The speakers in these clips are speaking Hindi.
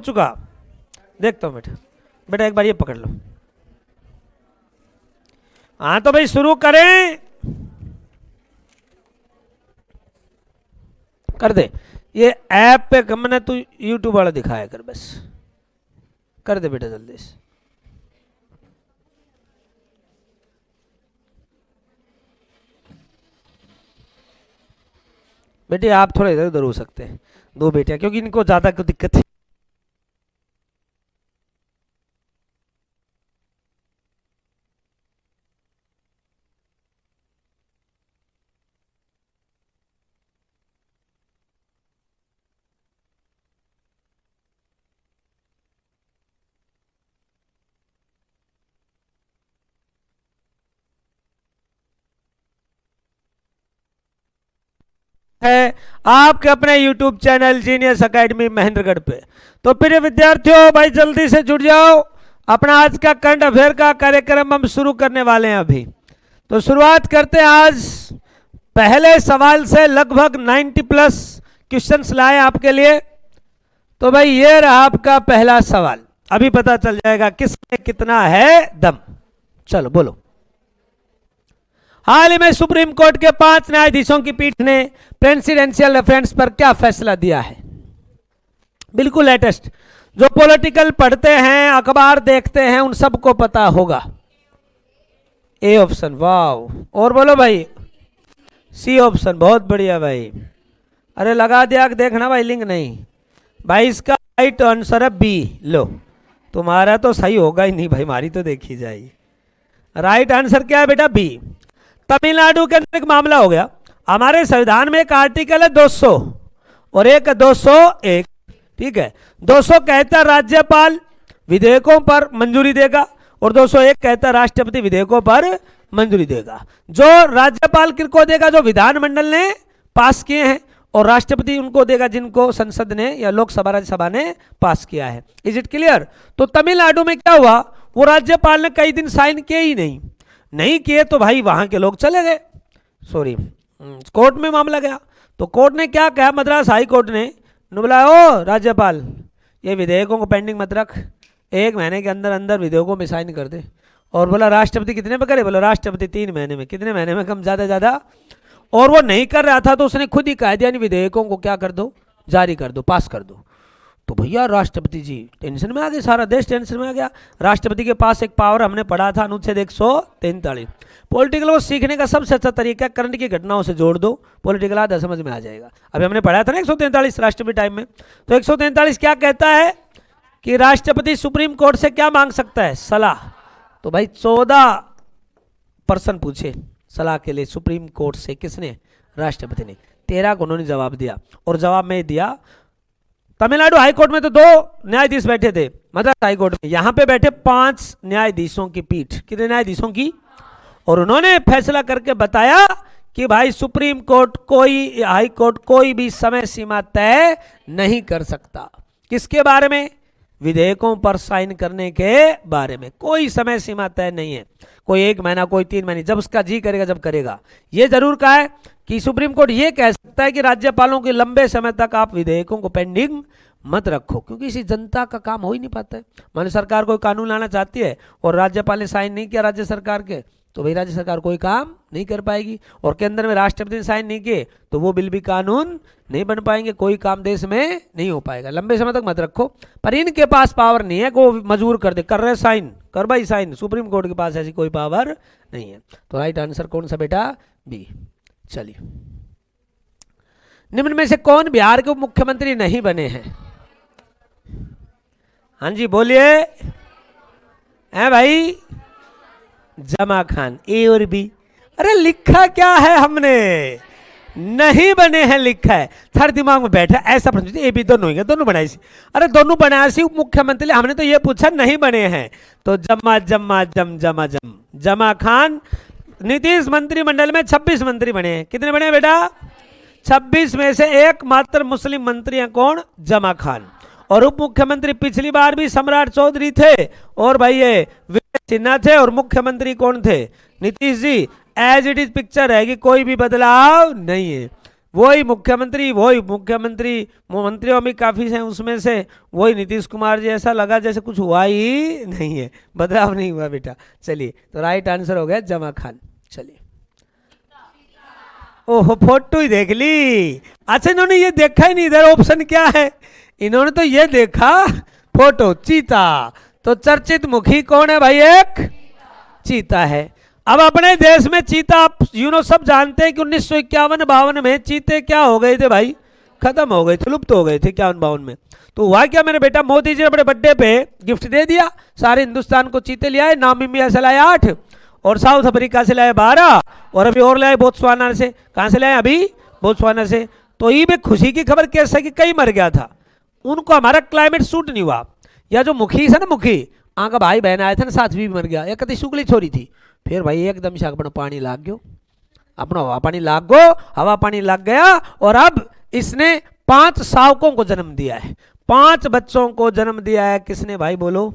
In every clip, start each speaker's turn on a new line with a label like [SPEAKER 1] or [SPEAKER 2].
[SPEAKER 1] चुका, देखता हूँ बेटा। बेटा एक बार ये पकड़ लो। हाँ तो भाई शुरू करें, कर दे। ये ऐप पे मैंने तू यूट्यूब वाला दिखाया कर, बस कर दे बेटा जल्दी से। बेटे आप थोड़ा इधर उधर हो सकते हैं, दो बेटियां, क्योंकि इनको ज्यादा कोई दिक्कत है। है आपके अपने YouTube channel genius academy Mahendragarh पे। तो प्रिय विद्यार्थियों भाई जल्दी से जुड़ जाओ, अपना आज का करंट अफेयर का कार्यक्रम हम शुरू करने वाले हैं अभी। तो शुरुआत करते हैं आज पहले सवाल से। लगभग 90 प्लस क्वेश्चंस लाए आपके लिए। तो भाई ये रहा आपका पहला सवाल, अभी पता चल जाएगा किसमें कितना है दम। चलो बोलो। हाल ही में सुप्रीम कोर्ट के 5 न्यायाधीशों की पीठ ने प्रेसिडेंशियल रेफरेंस पर क्या फैसला दिया है? बिल्कुल लेटेस्ट, जो पॉलिटिकल पढ़ते हैं, अखबार देखते हैं, उन सबको पता होगा। ए ऑप्शन, वाह। और बोलो भाई, सी ऑप्शन, बहुत बढ़िया भाई। अरे लगा दिया, देखना भाई लिंक नहीं भाई। इसका राइट आंसर है बी। लो तुम्हारा तो सही होगा ही नहीं भाई, हमारी तो देखी जाएगी। राइट आंसर क्या है बेटा? बी। तमिलनाडु के अंदर एक मामला हो गया। हमारे संविधान में एक आर्टिकल है 200 और एक 201, ठीक है। 200 कहता है राज्यपाल विधेयकों पर मंजूरी देगा और 201 कहता है राष्ट्रपति विधेयकों पर मंजूरी देगा। जो राज्यपाल किनको देगा? जो विधानमंडल ने पास किए हैं, और राष्ट्रपति उनको देगा जिनको संसद ने या लोकसभा राज्यसभा ने पास किया है। Is it clear? तो तमिलनाडु में क्या हुआ, वो राज्यपाल ने कई दिन साइन किए ही नहीं किए, तो भाई वहां के लोग चले गए, सॉरी कोर्ट में मामला गया। तो कोर्ट ने क्या कहा, मद्रास हाई कोर्ट ने बोला ओ राज्यपाल ये विधेयकों को पेंडिंग मत रख, 1 महीने के अंदर अंदर विधेयकों में साइन कर दे। और बोला राष्ट्रपति कितने में करे? बोला राष्ट्रपति 3 महीने में। कितने महीने में? कम ज़्यादा। और वो नहीं कर रहा था तो उसने खुद ही कह दिया विधेयकों को क्या कर दो, जारी कर दो, पास कर दो। तो भैया राष्ट्रपति जी टेंशन में आ गए, सारा देश टेंशन में आ गया। राष्ट्रपति के पास एक पावर हमने पढ़ा था, अनुच्छेद 143। पॉलिटिकल को सीखने का सबसे अच्छा तरीका करंट की घटनाओं से जोड़ दो, पॉलिटिकल आधा समझ में आ जाएगा। अभी हमने पढ़ा था ना 143 राष्ट्रपति टाइम में। तो 143 क्या कहता है कि राष्ट्रपति सुप्रीम कोर्ट से क्या मांग सकता है? सलाह। तो भाई 14 पर्सन पूछे सलाह के लिए सुप्रीम कोर्ट से, किसने? राष्ट्रपति ने। 13 को उन्होंने जवाब दिया, और जवाब में दिया तमिलनाडु हाई कोर्ट में तो 2 न्यायाधीश बैठे थे, मद्रास हाई कोर्ट में यहां पे बैठे 5 न्यायाधीशों की पीठ। कितने न्यायाधीशों की? और उन्होंने फैसला करके बताया कि भाई सुप्रीम कोर्ट कोई, हाई कोर्ट कोई भी समय सीमा तय नहीं कर सकता। किसके बारे में? विधेयकों पर साइन करने के बारे में कोई समय सीमा तय नहीं है, कोई 1 महीना, कोई 3 महीने, जब उसका जी करेगा जब करेगा। ये जरूर कहा है कि सुप्रीम कोर्ट ये कह सकता है कि राज्यपालों के लंबे समय तक आप विधेयकों को पेंडिंग मत रखो, क्योंकि इसी जनता का काम हो ही नहीं पाता है। मान सरकार कोई कानून लाना चाहती है और राज्यपाल ने साइन नहीं किया राज्य सरकार के, तो भाई राज्य सरकार कोई काम नहीं कर पाएगी। और केंद्र में राष्ट्रपति ने साइन नहीं किए तो वो बिल भी कानून नहीं बन पाएंगे, कोई काम देश में नहीं हो पाएगा। लंबे समय तक मत रखो। पर इनके पास पावर नहीं है कि वो मजबूर कर दे, कर रहे साइन, कर भाई साइन। सुप्रीम कोर्ट के पास ऐसी कोई पावर नहीं है। तो राइट आंसर कौन सा बेटा? बी। चलिए, निम्न में से कौन बिहार के उप मुख्यमंत्री नहीं बने हैं? हाँ जी बोलिए। है भाई जमा खान। ए और बी? अरे लिखा क्या है हमने? नहीं बने हैं लिखा है, थर दिमाग में बैठा ऐसा प्रश्न। ए बी दोनों ही, दोनों बनाए सी। अरे दोनों बनाए सी उप मुख्यमंत्री, हमने तो ये पूछा नहीं बने हैं। तो जमा जमा जम जमा जम, जमा खान। नीतीश मंत्रिमंडल में 26 मंत्री बने हैं। कितने बने बेटा? 26 में से एकमात्र मुस्लिम मंत्री हैं, कौन? जमा खान। और उप मुख्यमंत्री पिछली बार भी सम्राट चौधरी थे, और भाई ये विजय सिन्हा थे, और मुख्यमंत्री कौन थे? Nitish ji. As it is picture है कि कोई भी बदलाव नहीं है। वही मुख्यमंत्री मंत्रियों में काफी हैं, उसमें से वही नीतीश कुमार जी। ऐसा लगा जैसे कुछ हुआ ही नहीं है, बदलाव नहीं हुआ बेटा। चलिए, तो राइट आंसर हो गया जमा खान। चलिए, ओहो फोटो ही देख ली। अच्छा, इन्होंने ये देखा ही नहीं इधर ऑप्शन क्या है, इन्होंने तो ये देखा फोटो, चीता। तो चर्चित मुखी कौन है भाई? एक चीता है। अब अपने देश में चीता, आप सब जानते हैं कि 1951-52 में चीते क्या हो गए थे भाई? खत्म हो गए थे, लुप्त हो गए थे 51-52 में। तो हुआ क्या मेरे बेटा, मोदी जी ने अपने बर्थडे पे गिफ्ट दे दिया, सारे हिंदुस्तान को चीते ले आए। नामीबिया से लाए 8 और साउथ अफ्रीका से लाए 12 और अभी और लाए बोत्सवाना से। कहाँ से लाए? अभी बोत्सवाना से। तो ये भी खुशी की खबर कैसे कि कई मर गया था, उनको हमारा क्लाइमेट सूट नहीं हुआ। या जो मुखी है ना, मुखी आँख भाई बहन आए थे ना, साथ भी मर गया। एक कति शुक्ली छोरी थी, फिर भाई एकदम से अपना पानी लाग गयो, अपना हवा पानी लाग गो, हवा पानी लग गया। और अब इसने 5 शावकों को जन्म दिया है, 5 बच्चों को जन्म दिया है। किसने भाई बोलो?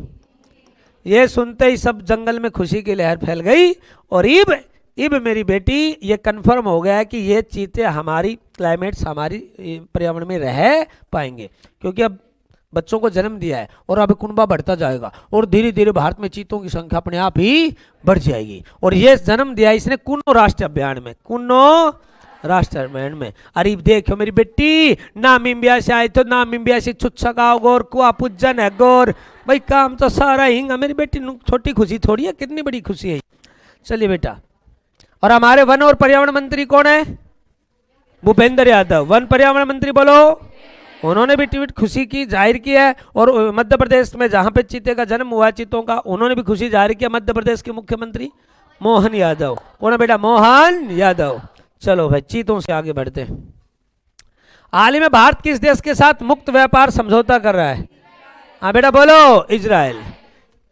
[SPEAKER 1] ये सुनते ही सब जंगल में खुशी की लहर फैल गई। और इब मेरी बेटी ये कंफर्म हो गया है कि ये चीते हमारी क्लाइमेट्स, हमारी पर्यावरण में रह पाएंगे, क्योंकि अब बच्चों को जन्म दिया है और अब कुनबा बढ़ता जाएगा और धीरे धीरे भारत में चीतों की संख्या अपने आप ही बढ़ जाएगी। और ये जन्म दिया इसने कुन्नो राष्ट्रीय अभियान में, कुन्नो राष्ट्रीय अभियान में। अरे देखो मेरी बेटी, नामीबिया से आए तो नामीबिया से छुच्छकाओ गोर कुआ पुज्जन है गोर, भाई काम तो सारा हिंगा। मेरी बेटी छोटी खुशी थोड़ी है, कितनी बड़ी खुशी है। चलिए बेटा, और हमारे वन और पर्यावरण मंत्री कौन है? भूपेंद्र यादव, वन पर्यावरण मंत्री बोलो। उन्होंने भी ट्वीट खुशी की जाहिर की है। और मध्य प्रदेश में जहां पे चीते का जन्म हुआ, चीतों का, उन्होंने भी खुशी जाहिर किया। मध्य प्रदेश के मुख्यमंत्री मोहन यादव। कौन है बेटा? मोहन यादव। चलो भाई, चीतों से आगे बढ़ते हैं। हाल ही में भारत किस देश के साथ मुक्त व्यापार समझौता कर रहा है? हाँ बेटा बोलो, इजराइल।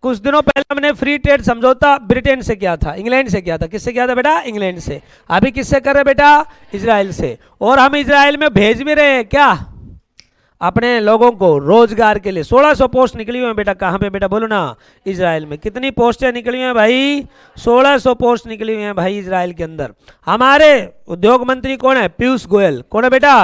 [SPEAKER 1] कुछ दिनों पहले हमने फ्री ट्रेड समझौता ब्रिटेन से किया था, इंग्लैंड से किया था। किससे किया था बेटा? इंग्लैंड से। अभी किससे कर रहे बेटा? इजराइल से। और हम इजराइल में भेज भी रहे हैं क्या अपने लोगों को रोजगार के लिए। 1600 पोस्ट निकली हुई है बेटा। कहाँ पे बेटा बोलो ना? इजराइल में। कितनी पोस्टें निकली हुई हैं भाई? 1600 पोस्ट निकली हुई हैं भाई इजराइल के अंदर। हमारे उद्योग मंत्री कौन है? पीयूष गोयल। कौन है बेटा?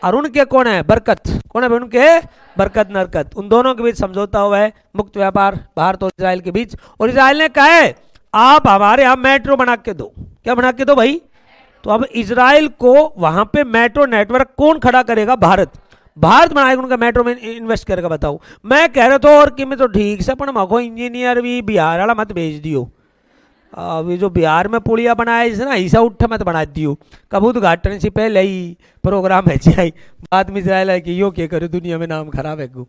[SPEAKER 1] और उनके कौन है? बरकत। कौन है उनके? बरकत नरकत। उन दोनों के बीच समझौता हुआ है, मुक्त व्यापार भारत और इजराइल के बीच। और इजराइल ने कहा है आप हमारे यहाँ मेट्रो बना के दो। क्या बना के दो भाई? तो अब इजराइल को वहां पे मेट्रो नेटवर्क कौन खड़ा करेगा? भारत। भारत बनाएगा उनका मेट्रो में इन्वेस्ट करेगा। बताओ, मैं कह रहा था और कि मैं तो ठीक से पर मखो इंजीनियर भी बिहार वाला मत भेज दियो। अभी जो बिहार में पुलिया बनाया इसे ना ऐसा उठ मत बना दियो। कब उद्घाटन से पहले ही प्रोग्राम है जाए, बाद में इजराइल कि यो क्या करे, दुनिया में नाम खराब है गो।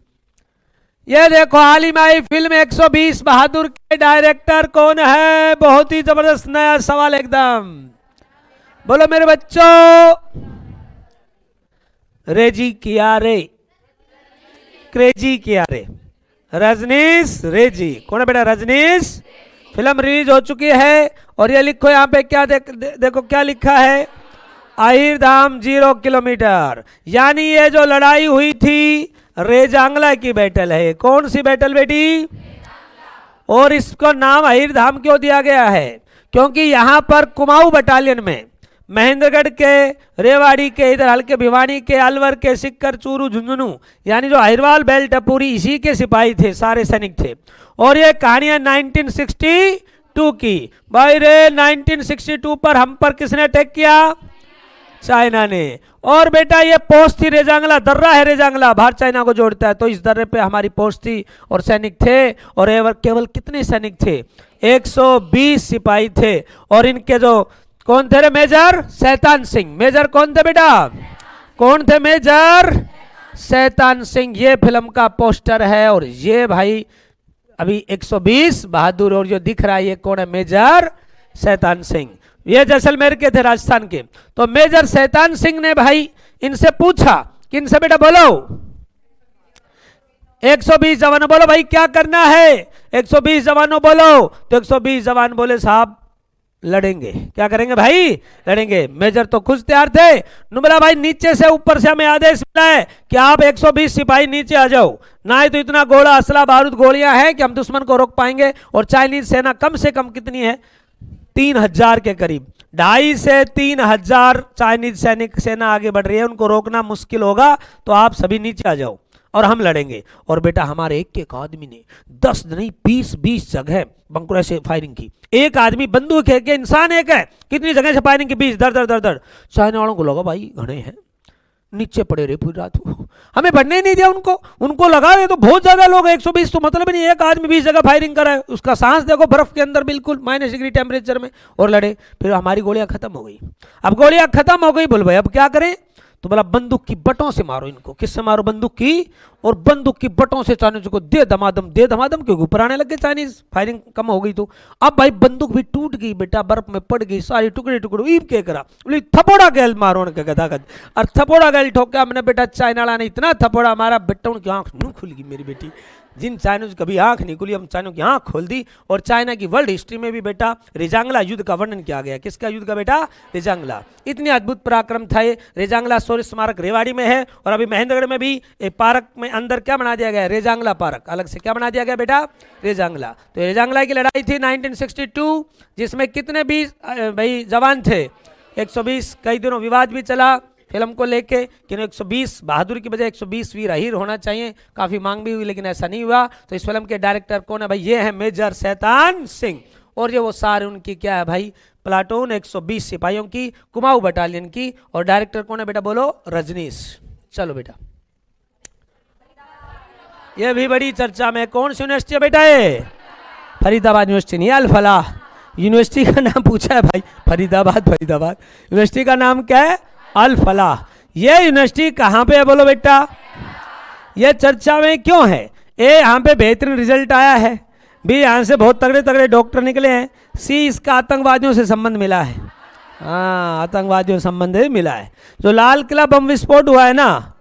[SPEAKER 1] ये देखो, हाल ही में आई फिल्म 120 बहादुर के डायरेक्टर कौन है? बहुत ही जबरदस्त नया सवाल एकदम। बोलो मेरे बच्चों। रेजी कियारे, क्रेजी कियारे, रजनीश रेजी। कौन है बेटा? रजनीश। फिल्म रिलीज हो चुकी है। और ये लिखो यहाँ पे क्या देखो क्या लिखा है? आहिर धाम 0 किलोमीटर। यानी ये जो लड़ाई हुई थी रेजांगला की बैटल है। कौन सी बैटल बेटी? और इसको नाम आहिर धाम क्यों दिया गया है? क्योंकि यहाँ पर कुमाऊं बटालियन में महेंद्रगढ़ के, रेवाड़ी के, इधर हल्के भिवानी के, अलवर के, सिक्कर, चूरू, झुंझुनू, यानी जो अहिरवाल बेल्ट है पूरी इसी के सिपाही थे, सारे सैनिक थे। और ये कहानियां 1962 की। भाई रे 1962 पर हम पर किसने अटैक किया? चाइना ने। और बेटा ये पोस्ट थी रेजांगला, दर्रा है रेजांगला, भारत चाइना को जोड़ता है। तो इस दर्रे पे हमारी पोस्ट थी और सैनिक थे। और केवल कितने सैनिक थे? 120 सिपाही थे। और इनके जो कौन थे? मेजर शैतान सिंह। मेजर कौन थे बेटा? कौन थे? मेजर शैतान सिंह। ये फिल्म का पोस्टर है। और ये भाई अभी 120 बहादुर। और जो दिख रहा है ये कौन है? मेजर शैतान सिंह। ये जैसलमेर के थे, राजस्थान के। तो मेजर शैतान सिंह ने भाई इनसे पूछा, किनसे बेटा बोलो? 120 जवानों बोलो भाई क्या करना है? 120 जवानों बोलो। तो 120 जवान बोले साहब लड़ेंगे। क्या करेंगे भाई? लड़ेंगे। मेजर तो खुद तैयार थे। नुमला भाई नीचे से ऊपर से हमें आदेश मिला है कि आप 120 सिपाही नीचे आ जाओ, ना ही तो इतना गोला असला बारूद गोलियां हैं कि हम दुश्मन को रोक पाएंगे। और चाइनीज सेना कम से कम कितनी है? 3,000 के करीब, 2,500 से 3,000 चाइनीज सैनिक सेना आगे बढ़ रही है, उनको रोकना मुश्किल होगा, तो आप सभी नीचे आ जाओ और हम लड़ेंगे। और बेटा हमारे एक आदमी ने 10 नहीं 20 जगह बंकुरा से फायरिंग की। एक आदमी बंदूक है कि इंसान एक है, कितनी जगह से फायरिंग की, 20 दर दर दर। चाइना वालों को लगा भाई घने हैं, नीचे पड़े रहे पूरी रात को, हमें बढ़ने ही नहीं दिया उनको लगा ये तो बहुत ज्यादा लोग, 120 तो मतलब नहीं, एक आदमी 20 जगह फायरिंग कर रहा है, उसका सांस देखो बर्फ के अंदर बिल्कुल -डिग्री टेम्परेचर में, और लड़े। फिर हमारी गोलियां खत्म हो गई। अब गोलियां खत्म हो गई, बोल भाई अब क्या करें, तो बोला बंदूक की बटों से मारो इनको। किससे मारो, बंदूक की, और बंदूक की बटों से चाइनीज को दे धमाधम क्योंकि ऊपर आने लगे चाइनीज, फायरिंग कम हो गई तो। अब भाई बंदूक भी टूट गई बेटा, बर्फ में पड़ गई सारी, टुकड़े टुकड़े। ईब के करा, बोली थपोड़ा गैल मारो उनके गदागद, और थपोड़ा गैल ठोका हमने बेटा। चाइना ने इतना थपोड़ा मारा बेटा, उनकी आंख यूं खुल गई मेरी बेटी, जिन चाइनीज कभी आंख नहीं खुली, हम चाइना की आंख खोल दी। और चाइना की वर्ल्ड हिस्ट्री में भी बेटा रेजांगला युद्ध का वर्णन किया गया। किसका युद्ध का बेटा, रेजांगला। इतनी अद्भुत पराक्रम था ये। रेजांगला शौर्य स्मारक रेवाड़ी में है, और अभी महेंद्रगढ़ में भी एक पार्क में अंदर क्या बना दिया गया, रेजांगला पार्क, अलग से क्या बना दिया गया बेटा, रेजांगला। तो रेजांगला की लड़ाई थी 1962, जिसमें कितने भी भाई जवान थे, 120। कई दिनों विवाद भी चला फिल्म को लेके कि 120 बहादुर की बजाय 120 वीर अहीर होना चाहिए, काफ़ी मांग भी हुई लेकिन ऐसा नहीं हुआ। तो इस फिल्म के डायरेक्टर कौन है भाई, ये है मेजर शैतान सिंह। और ये वो सारे उनकी क्या है भाई, प्लाटून 120 सिपाहियों की, कुमाऊं बटालियन की। और डायरेक्टर कौन है बेटा, बोलो, रजनीश। चलो बेटा, ये भी बड़ी चर्चा में, कौन सी यूनिवर्सिटी है बेटा, ये फरीदाबाद यूनिवर्सिटी नहीं, अल फलाह यूनिवर्सिटी का नाम पूछा है भाई, फरीदाबाद यूनिवर्सिटी का नाम क्या है, अल फलाह। ये यूनिवर्सिटी कहाँ पे है बोलो बेटा, ये चर्चा में क्यों है, ए यहाँ पे बेहतरीन रिजल्ट आया है, बी यहाँ से बहुत तगड़े तगड़े डॉक्टर निकले हैं, सी इसका आतंकवादियों से संबंध मिला है। हाँ, आतंकवादियों से संबंध मिला है। जो लाल किला बम विस्फोट हुआ है ना,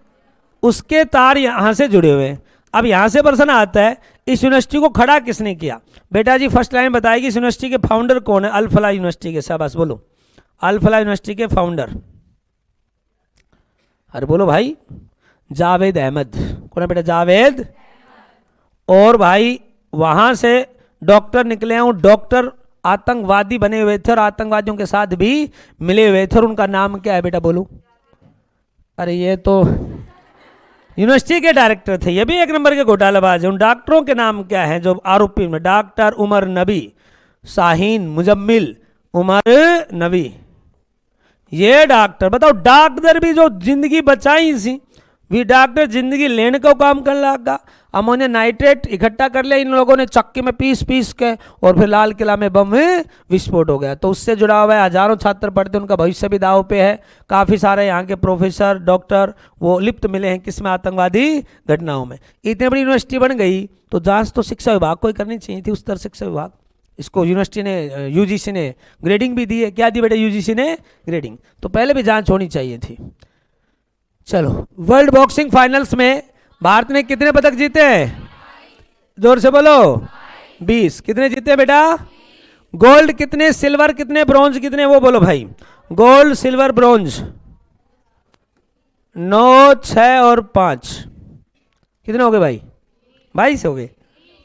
[SPEAKER 1] उसके तार यहाँ से जुड़े हुए हैं। अब यहाँ से प्रश्न आता है, इस यूनिवर्सिटी को खड़ा किसने किया बेटा जी। फर्स्ट लाइन बताएगी इस यूनिवर्सिटी के फाउंडर कौन है, अल फलाह यूनिवर्सिटी के, शाबाश बोलो, अल फलाह यूनिवर्सिटी के फाउंडर, अरे बोलो भाई, जावेद अहमद। कौन है बेटा, जावेद। और भाई वहां से डॉक्टर निकले हैं, वो डॉक्टर आतंकवादी बने हुए थे और आतंकवादियों के साथ भी मिले हुए थे, और उनका नाम क्या है बेटा बोलो। अरे ये तो यूनिवर्सिटी के डायरेक्टर थे, ये भी एक नंबर के घोटालाबाज हैं। उन डॉक्टरों के नाम क्या हैं जो आरोपी में, डॉक्टर उमर नबी, शाहीन मुजम्मिल, उमर नबी। ये डॉक्टर बताओ, डॉक्टर भी जो जिंदगी बचाई सी, भी डॉक्टर जिंदगी लेने का काम करने लगा। अमोनियम नाइट्रेट इकट्ठा कर लिया इन लोगों ने चक्की में पीस के, और फिर लाल किला में बम विस्फोट हो गया। तो उससे जुड़ा हुआ है, हजारों छात्र पढ़ते, उनका भविष्य भी दाव पे है। काफ़ी सारे यहाँ के प्रोफेसर डॉक्टर वो लिप्त मिले हैं किसमें, आतंकवादी घटनाओं में। इतनी बड़ी यूनिवर्सिटी बन गई तो जांच तो शिक्षा विभाग को ही करनी चाहिए थी, उस तरह शिक्षा विभाग। इसको यूनिवर्सिटी ने, यूजीसी ने ग्रेडिंग भी दी है। क्या दी बेटा, यूजीसी ने ग्रेडिंग, तो पहले भी जांच होनी चाहिए थी। चलो, वर्ल्ड बॉक्सिंग फाइनल्स में भारत ने कितने पदक जीते हैं, जोर से बोलो, 20। कितने जीते बेटा, गोल्ड कितने, सिल्वर कितने, ब्रॉन्ज कितने, वो बोलो भाई। गोल्ड, सिल्वर, ब्रॉन्ज 9, 6 और 5 कितने हो गए भाई, 22 हो गए,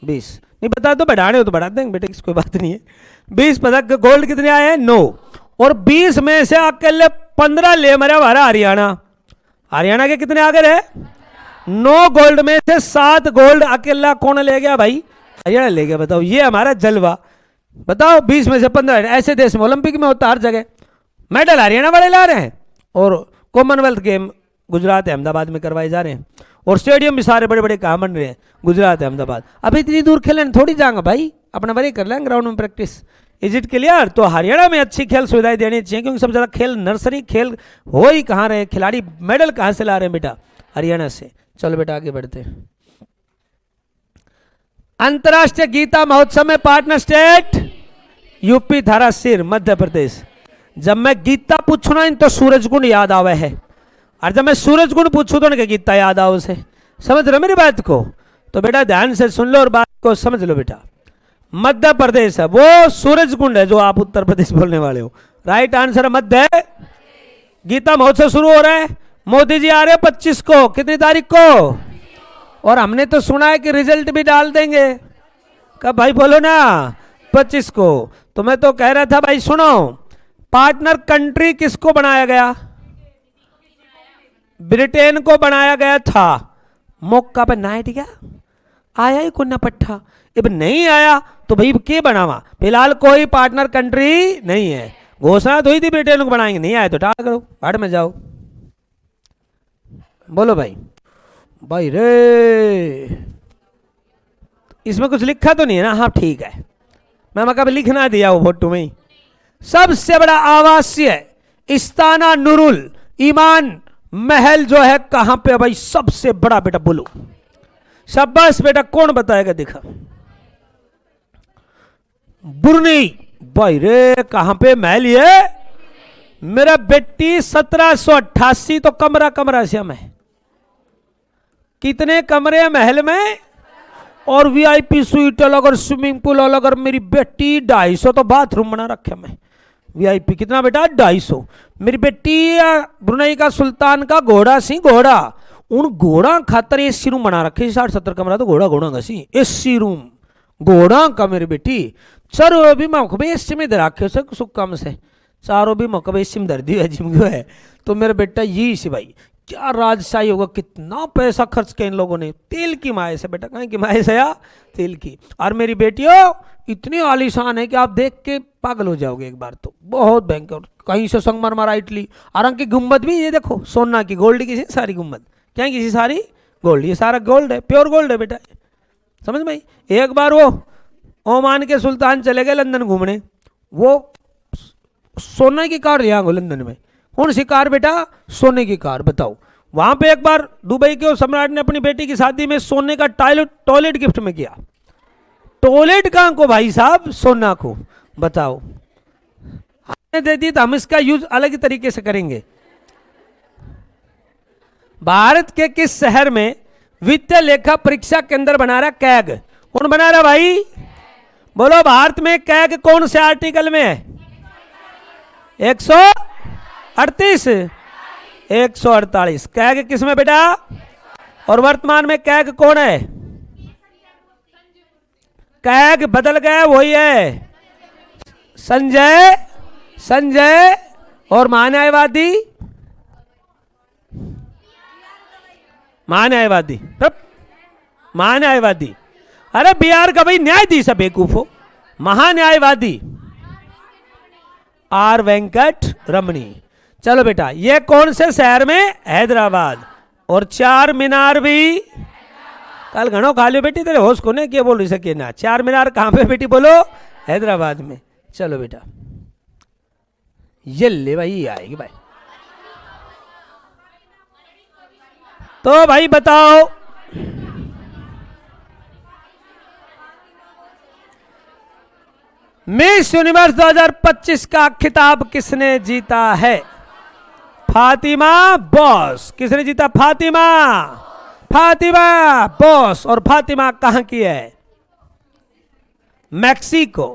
[SPEAKER 1] 20 नहीं बता दो, बढ़ाने हो तो बढ़ा देंगे बेटे, कोई बात नहीं है। 20 पदक, गोल्ड कितने आए हैं, 9, और 20 में से अकेले 15 ले मरा हमारा हरियाणा। हरियाणा के कितने आगे रहे, 9 गोल्ड में से 7 गोल्ड अकेला कौन ले गया भाई, हरियाणा ले गया। बताओ, ये हमारा जलवा। बताओ, 20 में से 15, ऐसे देश में ओलंपिक में होता हर जगह, मेडल हरियाणा वाले ला रहे हैं। और कॉमनवेल्थ गेम गुजरात अहमदाबाद में करवाए जा रहे हैं, और स्टेडियम भी सारे बड़े बड़े कहाँ बन रहे हैं, गुजरात अहमदाबाद। अब इतनी दूर खेलने थोड़ी जाएंगे भाई, अपना बड़ी कर लेंगे ग्राउंड में प्रैक्टिस। Is it clear. तो हरियाणा में अच्छी खेल सुविधाएं देनी चाहिए, क्योंकि सबसे ज़्यादा खेल नर्सरी खेल हो ही कहाँ रहे, खिलाड़ी मेडल कहाँ से ला रहे हैं बेटा, हरियाणा से। चलो बेटा आगे बढ़ते हैं। अंतर्राष्ट्रीय गीता महोत्सव में पार्टनर स्टेट यूपी, थारा सिर, मध्य प्रदेश। जब मैं गीता पूछू ना तो सूरजकुंड याद आवे है, और जब मैं सूरजकुंड पूछू तो उनके गीता याद आओ से। समझ रहे मेरी बात को, तो बेटा ध्यान से सुन लो और बात को समझ लो बेटा। मध्य प्रदेश है वो सूरजकुंड है जो आप उत्तर प्रदेश बोलने वाले हो। राइट आंसर है मध्य। गीता महोत्सव शुरू हो रहा है, मोदी जी आ रहे हैं 25 को, कितनी तारीख को, और हमने तो सुना है कि रिजल्ट भी डाल देंगे। कब भाई बोलो ना, 25 को। तो मैं तो कह रहा था भाई सुनो, पार्टनर कंट्री किसको बनाया गया? ब्रिटेन को बनाया गया था। मौका पर ना क्या आया ही कुन्ना पट्टा, अब नहीं आया तो भाई के बनावा? फिलहाल कोई पार्टनर कंट्री नहीं है। घोषणा तो हुई थी ब्रिटेन को बनाएंगे, नहीं आए तो टाल करो, भाड़ में जाओ। बोलो भाई, भाई रे इसमें कुछ लिखा तो नहीं है ना? हाँ ठीक है, मैं कभी लिखना दिया वो फोटो में ही। सबसे बड़ा आवासीय इस्ताना नूरुल ईमान महल जो है कहां पे भाई? सबसे बड़ा बेटा बोलो, शाबाश बेटा, कौन बताएगा? दिखा, बुरनी। भाई रे कहां पे महल ये? मेरा बेटी 1788 तो कमरा कमरा से है। कितने कमरे महल में? और वीआईपी स्वीट अलग और स्विमिंग पूल अलग। और मेरी बेटी 250 तो बाथरूम बना रखे मैं। वीआईपी कितना बेटा? 250। मेरी बेटी ब्रुनई का सुल्तान का घोड़ा सी घोड़ा, उन घोड़ा खातर एसी रूम बना रखे। 60-70 कमरा तो घोड़ा घोड़ा का सी एसी रूम घोड़ा का। मेरी बेटी चारों भी मकबे एसी में धर रखे से सुख कम से, चारों भी मकबे एसी में धर दी है जिम क्यों है। तो मेरा बेटा यही से भाई क्या राजशाही होगा, कितना पैसा खर्च किया इन लोगों ने। तेल की माए से बेटा, कहीं की माए से या तेल की। और मेरी बेटियों इतनी आलीशान है कि आप देख के पागल हो जाओगे एक बार तो, बहुत भयंकर। कहीं से संगमरमर इटली। और उनकी गुम्बद भी ये देखो सोना की, गोल्ड की सारी गुम्बद। क्या किसी सारी गोल्ड, ये सारा गोल्ड है, प्योर गोल्ड है बेटा, समझ में। एक बार वो ओमान के सुल्तान चले गए लंदन घूमने, वो सोने की कार ले आएंगे लंदन में। कौन सी कार बेटा? सोने की कार। बताओ, वहां पे एक बार दुबई के सम्राट ने अपनी बेटी की शादी में सोने का टॉयलेट गिफ्ट में किया। टॉयलेट कहां को भाई साहब? सोना को। बताओ, हमने दे दी तो हम इसका यूज अलग ही तरीके से करेंगे। भारत के किस शहर में वित्तीय लेखा परीक्षा केंद्र बना रहा कैग? कौन बना रहा भाई? बोलो, भारत में कैग कौन से आर्टिकल में है? 138 148 कैग किस में बेटा? और वर्तमान में कैग कौन है? कैग बदल गया, वही है संजय और महान्यायवादी महान्यायवादी। अरे बिहार का भाई न्यायाधीश है बेवकूफो। महान्यायवादी आर वेंकट रमणी। चलो बेटा, ये कौन से शहर में? हैदराबाद। और चार मीनार भी कल घणो खा लियो बेटी, तेरे होश को ने क्या बोल रही सके ना। चार मीनार कहां पे बेटी? बोलो, हैदराबाद में। चलो बेटा, ये ले भाई, ये आएगी भाई। तो भाई बताओ, मिस यूनिवर्स 2025 का खिताब किसने जीता है? फातिमा बॉस। किसने जीता? फातिमा बॉस। और फातिमा कहां की है? मैक्सिको।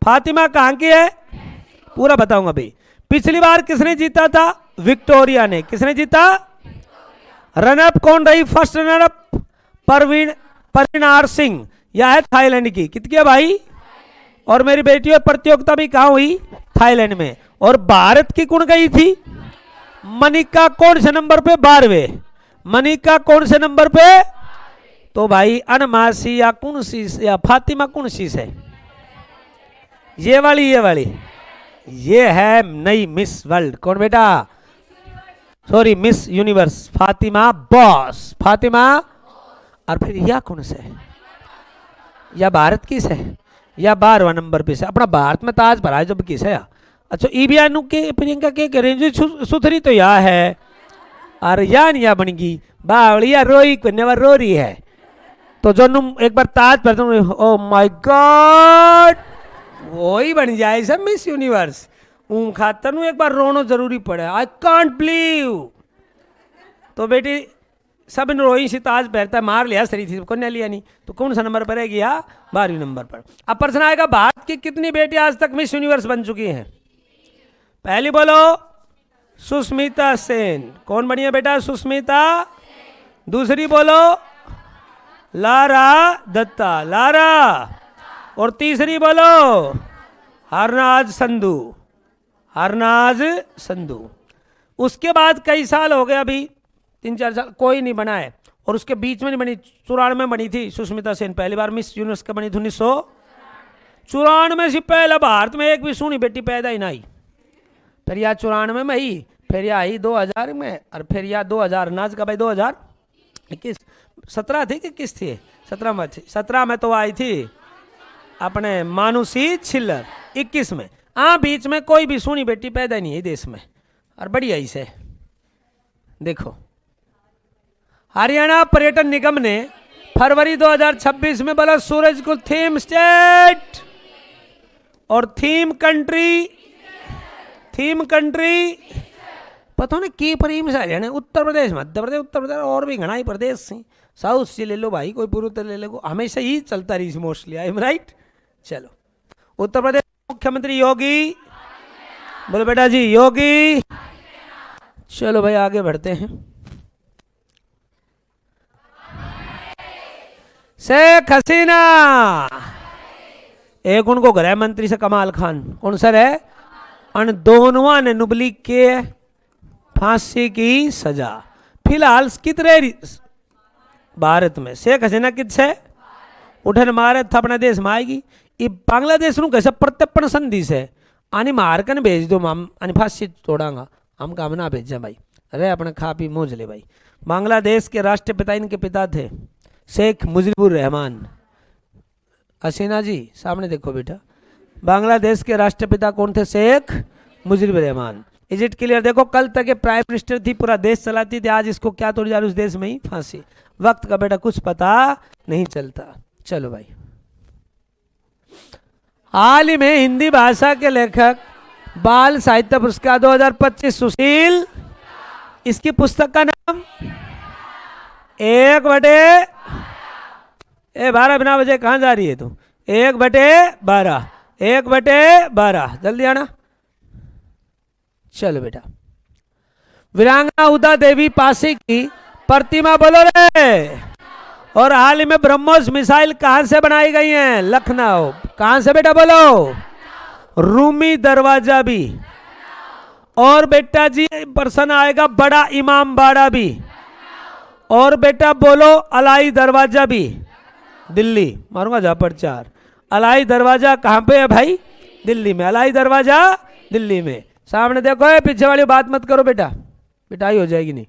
[SPEAKER 1] फातिमा कहां की है? पूरा बताऊंगा भाई। पिछली बार किसने जीता था? विक्टोरिया ने। किसने जीता? रनअप कौन रही? फर्स्ट रनअप परवीनार सिंह, यह है थाईलैंड की। कितनी है भाई? और मेरी बेटी और प्रतियोगिता भी कहां हुई? थाईलैंड में। और भारत की कौन गई थी? मनिका। कौन से नंबर पे? 12वें। मनिका कौन से नंबर पे? तो भाई अनमासी या कुनसी या फातिमा कुनसी से? ये वाली ये है नई मिस वर्ल्ड। कौन बेटा? Sorry, miss universe Fatima boss. Fatima. और फिर या कौन से? या भारत की से? या 12वां नंबर पे से? अपना भारत में ताज भरा है जब किस है। अच्छा, ईबियानु के प्रियंका के करेंगे सुथरी तो या है। और या नहीं या बनेगी बावड़िया रोई को नेवर रो रही है। तो जो तुम एक बार ताज पर तुम, ओ माय गॉड, वो ही बन जाए सब मिस यूनिवर्स। खातर एक बार रोना जरूरी पड़े। I can't believe. तो बेटी सब इन रोई सी ताज पहनता है, मार लिया सरी थी, कन्या लिया नहीं। तो कौन सा नंबर पर रहेगी? 12वें नंबर पर। अब प्रश्न आएगा, भारत की कितनी बेटी आज तक मिस यूनिवर्स बन चुकी हैं? पहली बोलो, सुष्मिता सेन। कौन बनी है बेटा? सुष्मिता। दूसरी बोलो, लारा दत्ता। लारा। और तीसरी बोलो हरनाज संधू, हरनाज संधू। उसके बाद कई साल हो गए, अभी 3-4 साल कोई नहीं बना है। और उसके बीच में नहीं बनी, 94 में बनी थी सुष्मिता सेन, पहली बार मिस यूनिवर्स का बनी थी 1994 से। पहले भारत में एक भी सूनी बेटी पैदा ही नहीं। फिर या 94 में ही, फिर या आई 2000 में, और फिर या 2000 नाज का भाई 2021 17 थी कि किस थी, 17 में थी। 17 में तो आई थी अपने मानुषी छिल्लर, 21 में। हाँ, बीच में कोई भी सूनी बेटी पैदा नहीं है देश में, और बढ़िया ही से। देखो हरियाणा पर्यटन निगम ने फरवरी 2026 में बोला सूरज को थीम स्टेट और थीम कंट्री पता नहीं की प्रीम से हरियाणा, उत्तर प्रदेश, मध्य प्रदेश, उत्तर प्रदेश और भी घना ही प्रदेश से, साउथ से ले लो भाई, कोई पूर्वोत्तर ले लो, हमेशा ही चलता रही मोस्टली। I am right. चलो, उत्तर प्रदेश मुख्यमंत्री योगी, बोलो बेटा जी योगी। चलो भाई आगे बढ़ते हैं। शेख हसीना, एक उनको गृह मंत्री से कमाल खान, कौन सर है, अन दोनों ने नुबली के फांसी की सजा। फिलहाल कितने भारत में शेख हसीना कितने उठन मारे था अपना देश में आएगी। ये बांग्लादेश नु कैसे प्रत्यर्पण संधि से आनी मारकन भेज दो, हम आनी फांसी तोड़ांगा, हम काम ना भेजा भाई, अरे अपने खा पी मौज ले भाई। बांग्लादेश के राष्ट्रपिता इनके पिता थे शेख मुजीबुर रहमान। हसीना जी सामने देखो बेटा, बांग्लादेश के राष्ट्रपिता कौन थे, Sheikh Mujibur Rahman. Is it clear. देखो कल तक ये प्राइम मिनिस्टर थी, पूरा देश चलाती थी, आज इसको क्या तोड़ जा रही उस देश में ही फांसी। वक्त का बेटा कुछ पता नहीं चलता। चलो भाई, हाल ही में हिंदी भाषा के लेखक बाल साहित्य पुरस्कार 2025 सुशील, इसकी पुस्तक का नाम 1/12 बिना बजे कहाँ जा रही है तू, 1/12 1/12 जल्दी आना। चलो बेटा, वीरांगना उदा देवी पासी की प्रतिमा बोलो रे। और हाल ही में ब्रह्मोस मिसाइल कहां से बनाई गई है, लखनऊ। कहां से बेटा बोलो, रूमी दरवाजा भी। और बेटा जी पर्सन आएगा बड़ा इमाम बाड़ा भी। और बेटा बोलो अलाई दरवाजा भी, दिल्ली। मारूंगा झापड़ 4। अलाई दरवाजा कहां पे है भाई, दिल्ली में। अलाई दरवाजा दिल्ली में। सामने देखो, पीछे वाली बात मत करो बेटा, पिटाई हो जाएगी नहीं।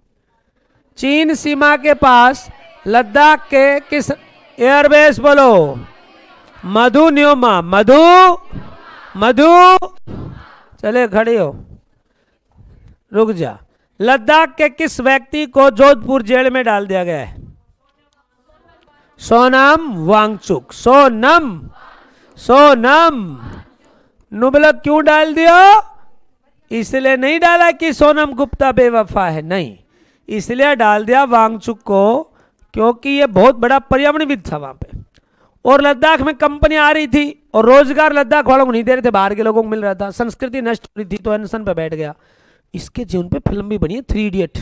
[SPEAKER 1] चीन सीमा के पास लद्दाख के किस एयरबेस बोलो, मधु न्योमा, मधु चले खड़े हो, रुक जा। लद्दाख के किस व्यक्ति को जोधपुर जेल में डाल दिया गया है, सोनम वांगचुक। सोनम नुबलक क्यों डाल दिया, इसलिए नहीं डाला कि सोनम गुप्ता बेवफा है, नहीं, इसलिए डाल दिया वांगचुक को क्योंकि ये बहुत बड़ा पर्यावरणविद था वहां पे। और लद्दाख में कंपनी आ रही थी और रोजगार लद्दाख वालों को नहीं दे रहे थे, बाहर के लोगों को मिल रहा था, संस्कृति नष्ट हो रही थी, तो अनशन पे बैठ गया। इसके जीवन पे फिल्म भी बनी है 3 इडियट।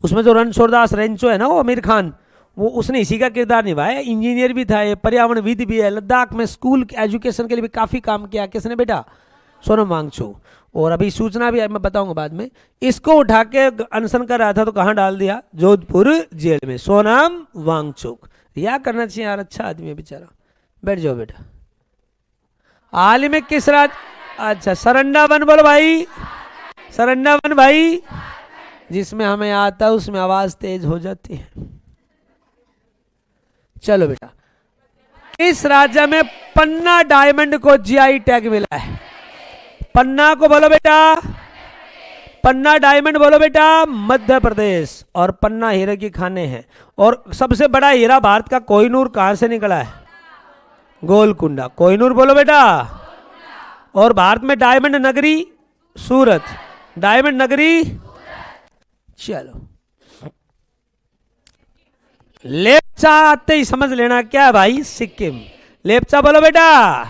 [SPEAKER 1] उसमें जो रणछोड़दास रेंचो है ना, वो आमिर खान, वो उसने इसी का किरदार निभाया। इंजीनियर भी था, ये पर्यावरणविद भी है। लद्दाख में स्कूल एजुकेशन के लिए भी काफी काम किया। किसने बेटा, सोनम वांगचुक। और अभी सूचना भी मैं बताऊंगा बाद में। इसको उठा के अनशन कर रहा था तो कहां डाल दिया, जोधपुर जेल में। सोनम वांगचुक रिहा करना चाहिए यार, अच्छा आदमी है बेचारा। बैठ जाओ बेटा। हाल ही में किस राज, अच्छा सरंडा वन बोलो भाई, सरंडा वन भाई, जिसमें हमें आता है उसमें आवाज तेज हो जाती है। चलो बेटा, इस राज्य में पन्ना डायमंड को जीआई टैग मिला है। पन्ना को बोलो बेटा, पन्ना डायमंड बोलो बेटा, मध्य प्रदेश। और पन्ना हीरे की खाने हैं। और सबसे बड़ा हीरा भारत का कोहिनूर कहां से निकला है, गोलकुंडा। कोहिनूर बोलो बेटा। और भारत में डायमंड नगरी सूरत, डायमंड नगरी। चलो, लेप्चा आते ही समझ लेना क्या है भाई, सिक्किम। लेप्चा बोलो बेटा।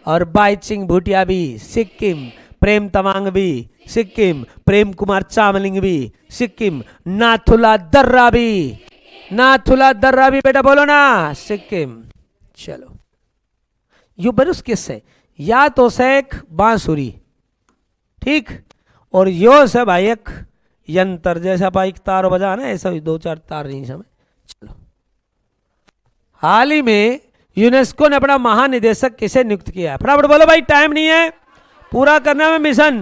[SPEAKER 1] और बाईचिंग भूटिया भी सिक्किम, प्रेम तमांग भी सिक्किम, प्रेम कुमार चामलिंग भी सिक्किम, नाथुला दर्रा भी, नाथुला दर्रा भी बेटा बोलो ना, सिक्किम। चलो, यू बरुस किससे, या तो से एक बांसुरी, ठीक, और यो से भाई एक यंत्र, जैसा भाई तार बजा ना ऐसा ही 2-4 तार नहीं समय। चलो, हाल ही में यूनेस्को ने अपना महानिदेशक किसे नियुक्त किया है? फटाफट बोलो भाई, टाइम नहीं है, पूरा करना में मिशन।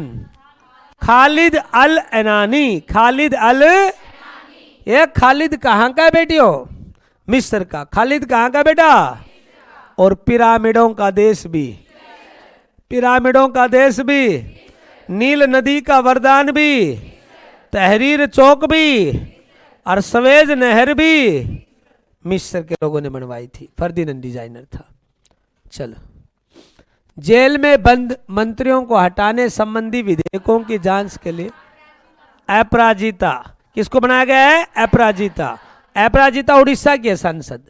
[SPEAKER 1] खालिद अल एनानी। खालिद अल, ये खालिद कहाँ का है बेटियों? मिस्र का। खालिद कहाँ का बेटा? और पिरामिडों का देश भी, पिरामिडों का देश भी, नील नदी का वरदान भी, तहरीर चौक भी, और सवेज नहर भी मिस्र के लोगों ने बनवाई थी। फर्दिनांद डिजाइनर था। चलो, जेल में बंद मंत्रियों को हटाने संबंधी विधेयकों की जांच के लिए अपराजिता, किसको बनाया गया है? अपराजिता। अपराजिता उड़ीसा के सांसद।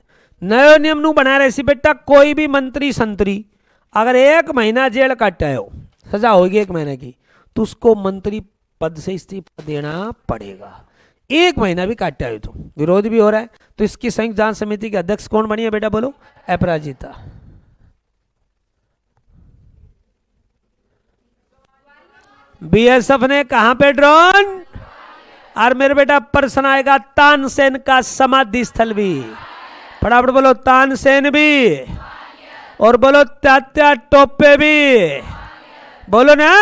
[SPEAKER 1] नयो नियम नु बना रहे सी बेटा, कोई भी मंत्री संतरी अगर 1 महीना जेल काटा हो, सजा होगी 1 महीने की, तो उसको मंत्री पद से इस्तीफा देना पड़ेगा। 1 महीना भी काटा हो तो विरोध भी हो रहा है। तो इसकी संयुक्त जांच समिति के अध्यक्ष कौन बनी है बेटा? बोलो, अपराजिता। बीएसएफ ने कहां पे ड्रोन, और मेरे बेटा प्रश्न आएगा तानसेन का समाधि स्थल भी। फटाफट बोलो, तानसेन भी, और बोलो तात्या टोपे भी, बोलो ना,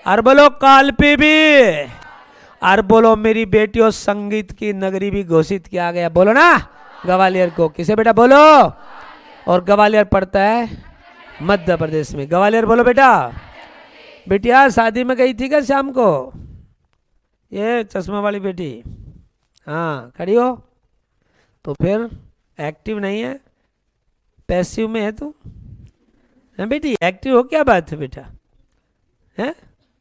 [SPEAKER 1] और बोलो कालपी भी, और बोलो मेरी बेटियों संगीत की नगरी भी घोषित किया गया। बोलो ना, ग्वालियर को। किसे बेटा? बोलो। और ग्वालियर पड़ता है मध्य प्रदेश में। ग्वालियर बोलो बेटा। बेटिया शादी में गई थी क्या शाम को? ये चश्मा वाली बेटी, हाँ खड़ी हो, तो फिर एक्टिव नहीं है, पैसिव में है तू, है बेटी? एक्टिव हो, क्या बात है बेटा? हैं,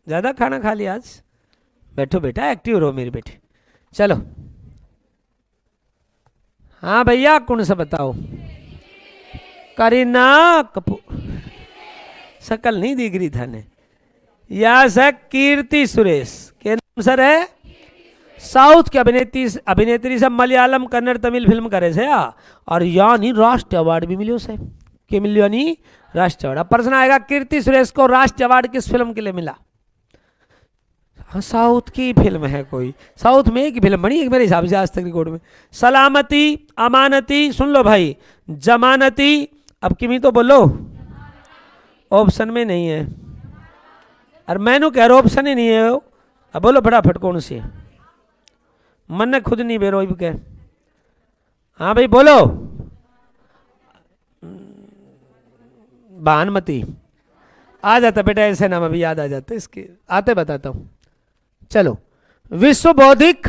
[SPEAKER 1] ज़्यादा खाना खा लिया आज? बैठो बेटा, एक्टिव रहो मेरी बेटी। चलो, हाँ भैया कौन सा बताओ? करीना कपूर। शकल नहीं दिख रही था ने। या सर कीर्ति सुरेश के नाम सर है। साउथ की अभिनेत्री से मलयालम कन्नड़ तमिल फिल्म करे से, और यानी राष्ट्रीय अवार्ड भी मिलो से। के मिलियो यानी राष्ट्रीय अवार्ड। प्रश्न आएगा, कीर्ति सुरेश को राष्ट्रीय अवार्ड किस फिल्म के लिए मिला? हाँ, साउथ की फिल्म है कोई, साउथ में एक फिल्म बनी है मेरे हिसाब से आज तक रिकॉर्ड में। सलामती, अमानती, सुन लो भाई, जमानती, अब किमी तो बोलो, ऑप्शन में नहीं है, और मैंने कह रहा ऑप्शन ही नहीं है। अब बोलो फटाफट कौन सी है? मन ने खुद नहीं बेरो के। हाँ भाई बोलो। भानुमति आ जाता बेटा, ऐसे नाम अभी याद आ जाते इसके, आते बताता हूं। चलो, विश्व बौद्धिक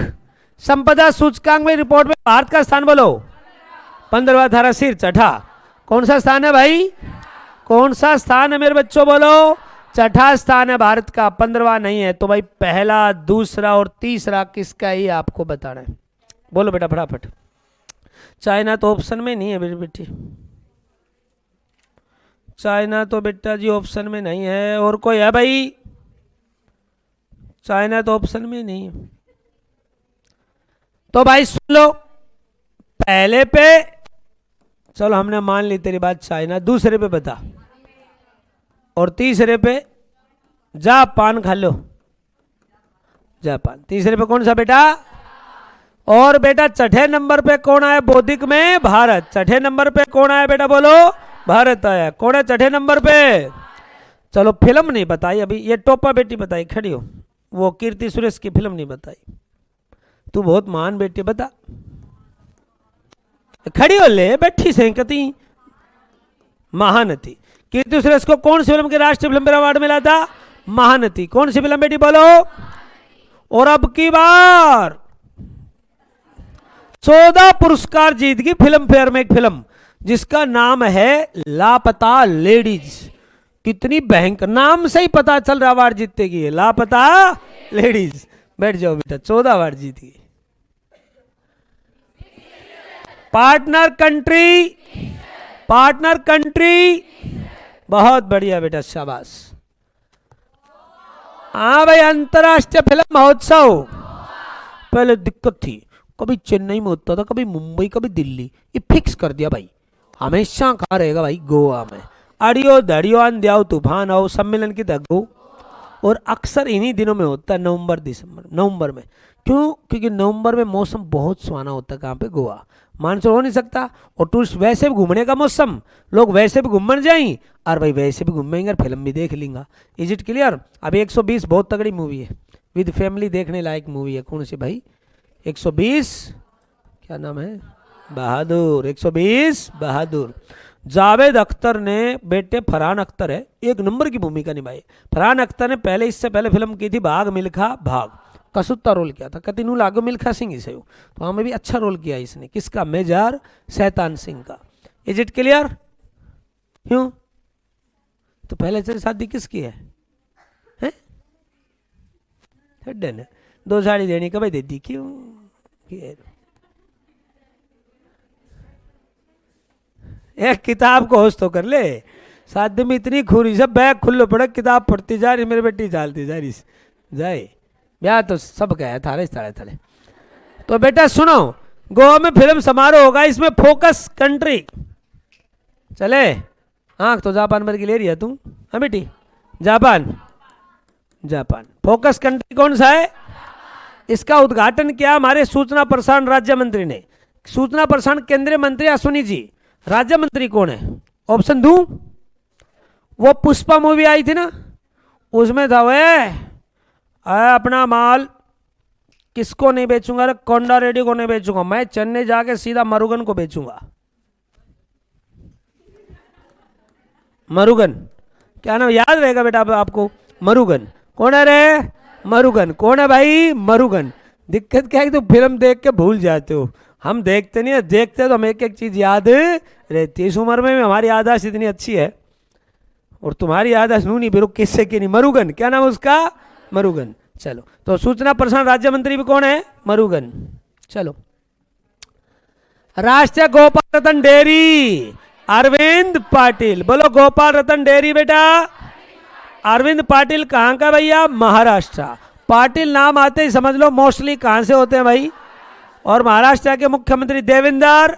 [SPEAKER 1] संपदा सूचकांक में रिपोर्ट में भारत का स्थान बोलो। 15वां धारा सिर चढ़ा। कौन सा स्थान है भाई? कौन सा स्थान है मेरे बच्चों? बोलो। छठा स्थान है भारत का, 15वां नहीं है। तो भाई पहला, दूसरा और तीसरा किसका, ही आपको बताना है। बोलो बेटा फटाफट। चाइना तो ऑप्शन में नहीं है मेरी बेटी, चाइना तो बेटा जी ऑप्शन में नहीं है। और कोई है भाई? चाइना तो ऑप्शन में नहीं है। तो भाई सुन लो, पहले पे चलो हमने मान ली तेरी बात चाइना, दूसरे पे बता, और तीसरे पे जापान खा लो, जापान। तीसरे पे कौन सा बेटा? और बेटा छठे नंबर पे कौन आया बौद्धिक में? भारत। छठे नंबर पे कौन आया बेटा? बोलो। भारत आया। कौन है छठे नंबर पे? चलो, फिल्म नहीं बताई अभी, ये टोपा बेटी बताई, खड़ी हो। वो कीर्ति सुरेश की फिल्म नहीं बताई। तू बहुत महान बेटी, बता। खड़ी हो ले, बैठी से कती महानती। कीर्ति सुरेश को कौन सी फिल्म के राष्ट्रीय फिल्म फेयर अवार्ड मिला था? महानती। कौन सी फिल्म बेटी? बोलो। और अब की बार 14 पुरस्कार जीत गई फिल्म फेयर में एक फिल्म जिसका नाम है लापता लेडीज। कितनी भयंकर, नाम से ही पता चल रहा अवार्ड जीतते की है, लापता लेडीज। बैठ जाओ बेटा, 14 अवार्ड जीत गई। पार्टनर कंट्री, पार्टनर कंट्री, बहुत बढ़िया बेटा, शाबाश। हाँ भाई, अंतरराष्ट्रीय फिल्म महोत्सव। पहले दिक्कत थी, कभी चेन्नई में होता था, कभी मुंबई, कभी दिल्ली, ये फिक्स कर दिया भाई, हमेशा कहाँ रहेगा भाई? गोवा में। अड़ियो दड़ियो अंध्याओ तूफान आओ सम्मेलन की तगो। और अक्सर इन्हीं दिनों में होता है, नवंबर दिसंबर, नवंबर में। क्यों? क्योंकि नवंबर में मौसम बहुत सुहाना होता है। कहाँ पे? गोवा। मानसून हो नहीं सकता और टूरिस्ट वैसे भी घूमने का मौसम, लोग वैसे भी घूमने जाएं और भाई वैसे भी घूमेंगे और फिल्म भी देख लेंगे। Is it clear? अभी 120 बहुत तगड़ी मूवी है, विद फैमिली देखने लायक मूवी है। कौन सी भाई? 120 क्या नाम है? बहादुर। 120 बहादुर। जावेद अख्तर ने बेटे, फरहान अख्तर है, एक नंबर की भूमिका निभाई। फरहान अख्तर ने पहले, इससे पहले फिल्म की थी भाग मिल्खा भाग, कसूता रोल किया था। कतिनू लागो मिल्खा सिंह इसे, तो हमें भी अच्छा रोल किया इसने। किसका? मेजर शैतान सिंह का। Is it clear? क्यों? तो पहले से शादी किसकी है? हैं? दो साड़ी देनी कभी दे दी क्यों? एक किताब को होश तो कर ले। शादी में इतनी खुरी सब बैग खुल्लो पड़े, किताब पढ़ती जा रही, मेरी बेटी चालती जा रही जाए। ब्याह तो सब गया थारे थाड़े थाड़े। तो बेटा सुनो, गोवा में फिल्म समारोह होगा, इसमें फोकस कंट्री चले। हाँ तो जापान भर की ले रही है तू? हाँ बेटी, जापान। जापान फोकस कंट्री कौन सा है? इसका उद्घाटन किया हमारे सूचना प्रसारण राज्य मंत्री ने। सूचना प्रसारण केंद्रीय मंत्री अश्विनी जी। राज्य मंत्री कौन है? ऑप्शन दूं? वो पुष्पा मूवी आई थी ना, उसमें था वे अपना माल किसको नहीं बेचूंगा? अरे कोंडा रेड्डी को नहीं बेचूंगा मैं, चेन्नई जाके सीधा मरुगन को बेचूंगा। मरुगन क्या नाम याद रहेगा बेटा आपको? मरुगन कौन है रे? मरुगन कौन है भाई? मरुगन। दिक्कत क्या है कि तो फिल्म देख के भूल जाते हो, हम देखते नहीं है, देखते तो हम एक एक चीज याद रहती है। इस उम्र में हमारी याददाश्त इतनी अच्छी है और तुम्हारी याददाश्त नू नहीं, बेरो किससे की नहीं। मरुगन क्या नाम उसका? मरुगन। चलो तो सूचना प्रसारण राज्य मंत्री भी कौन है? मरुगन। चलो, राष्ट्रीय गोपाल रतन डेयरी अरविंद पाटिल। बोलो गोपाल रतन डेयरी बेटा। अरविंद पाटिल कहाँ का भैया? महाराष्ट्र। पाटिल नाम आते ही समझ लो मोस्टली कहाँ से होते हैं भाई? और महाराष्ट्र के मुख्यमंत्री देवेंद्र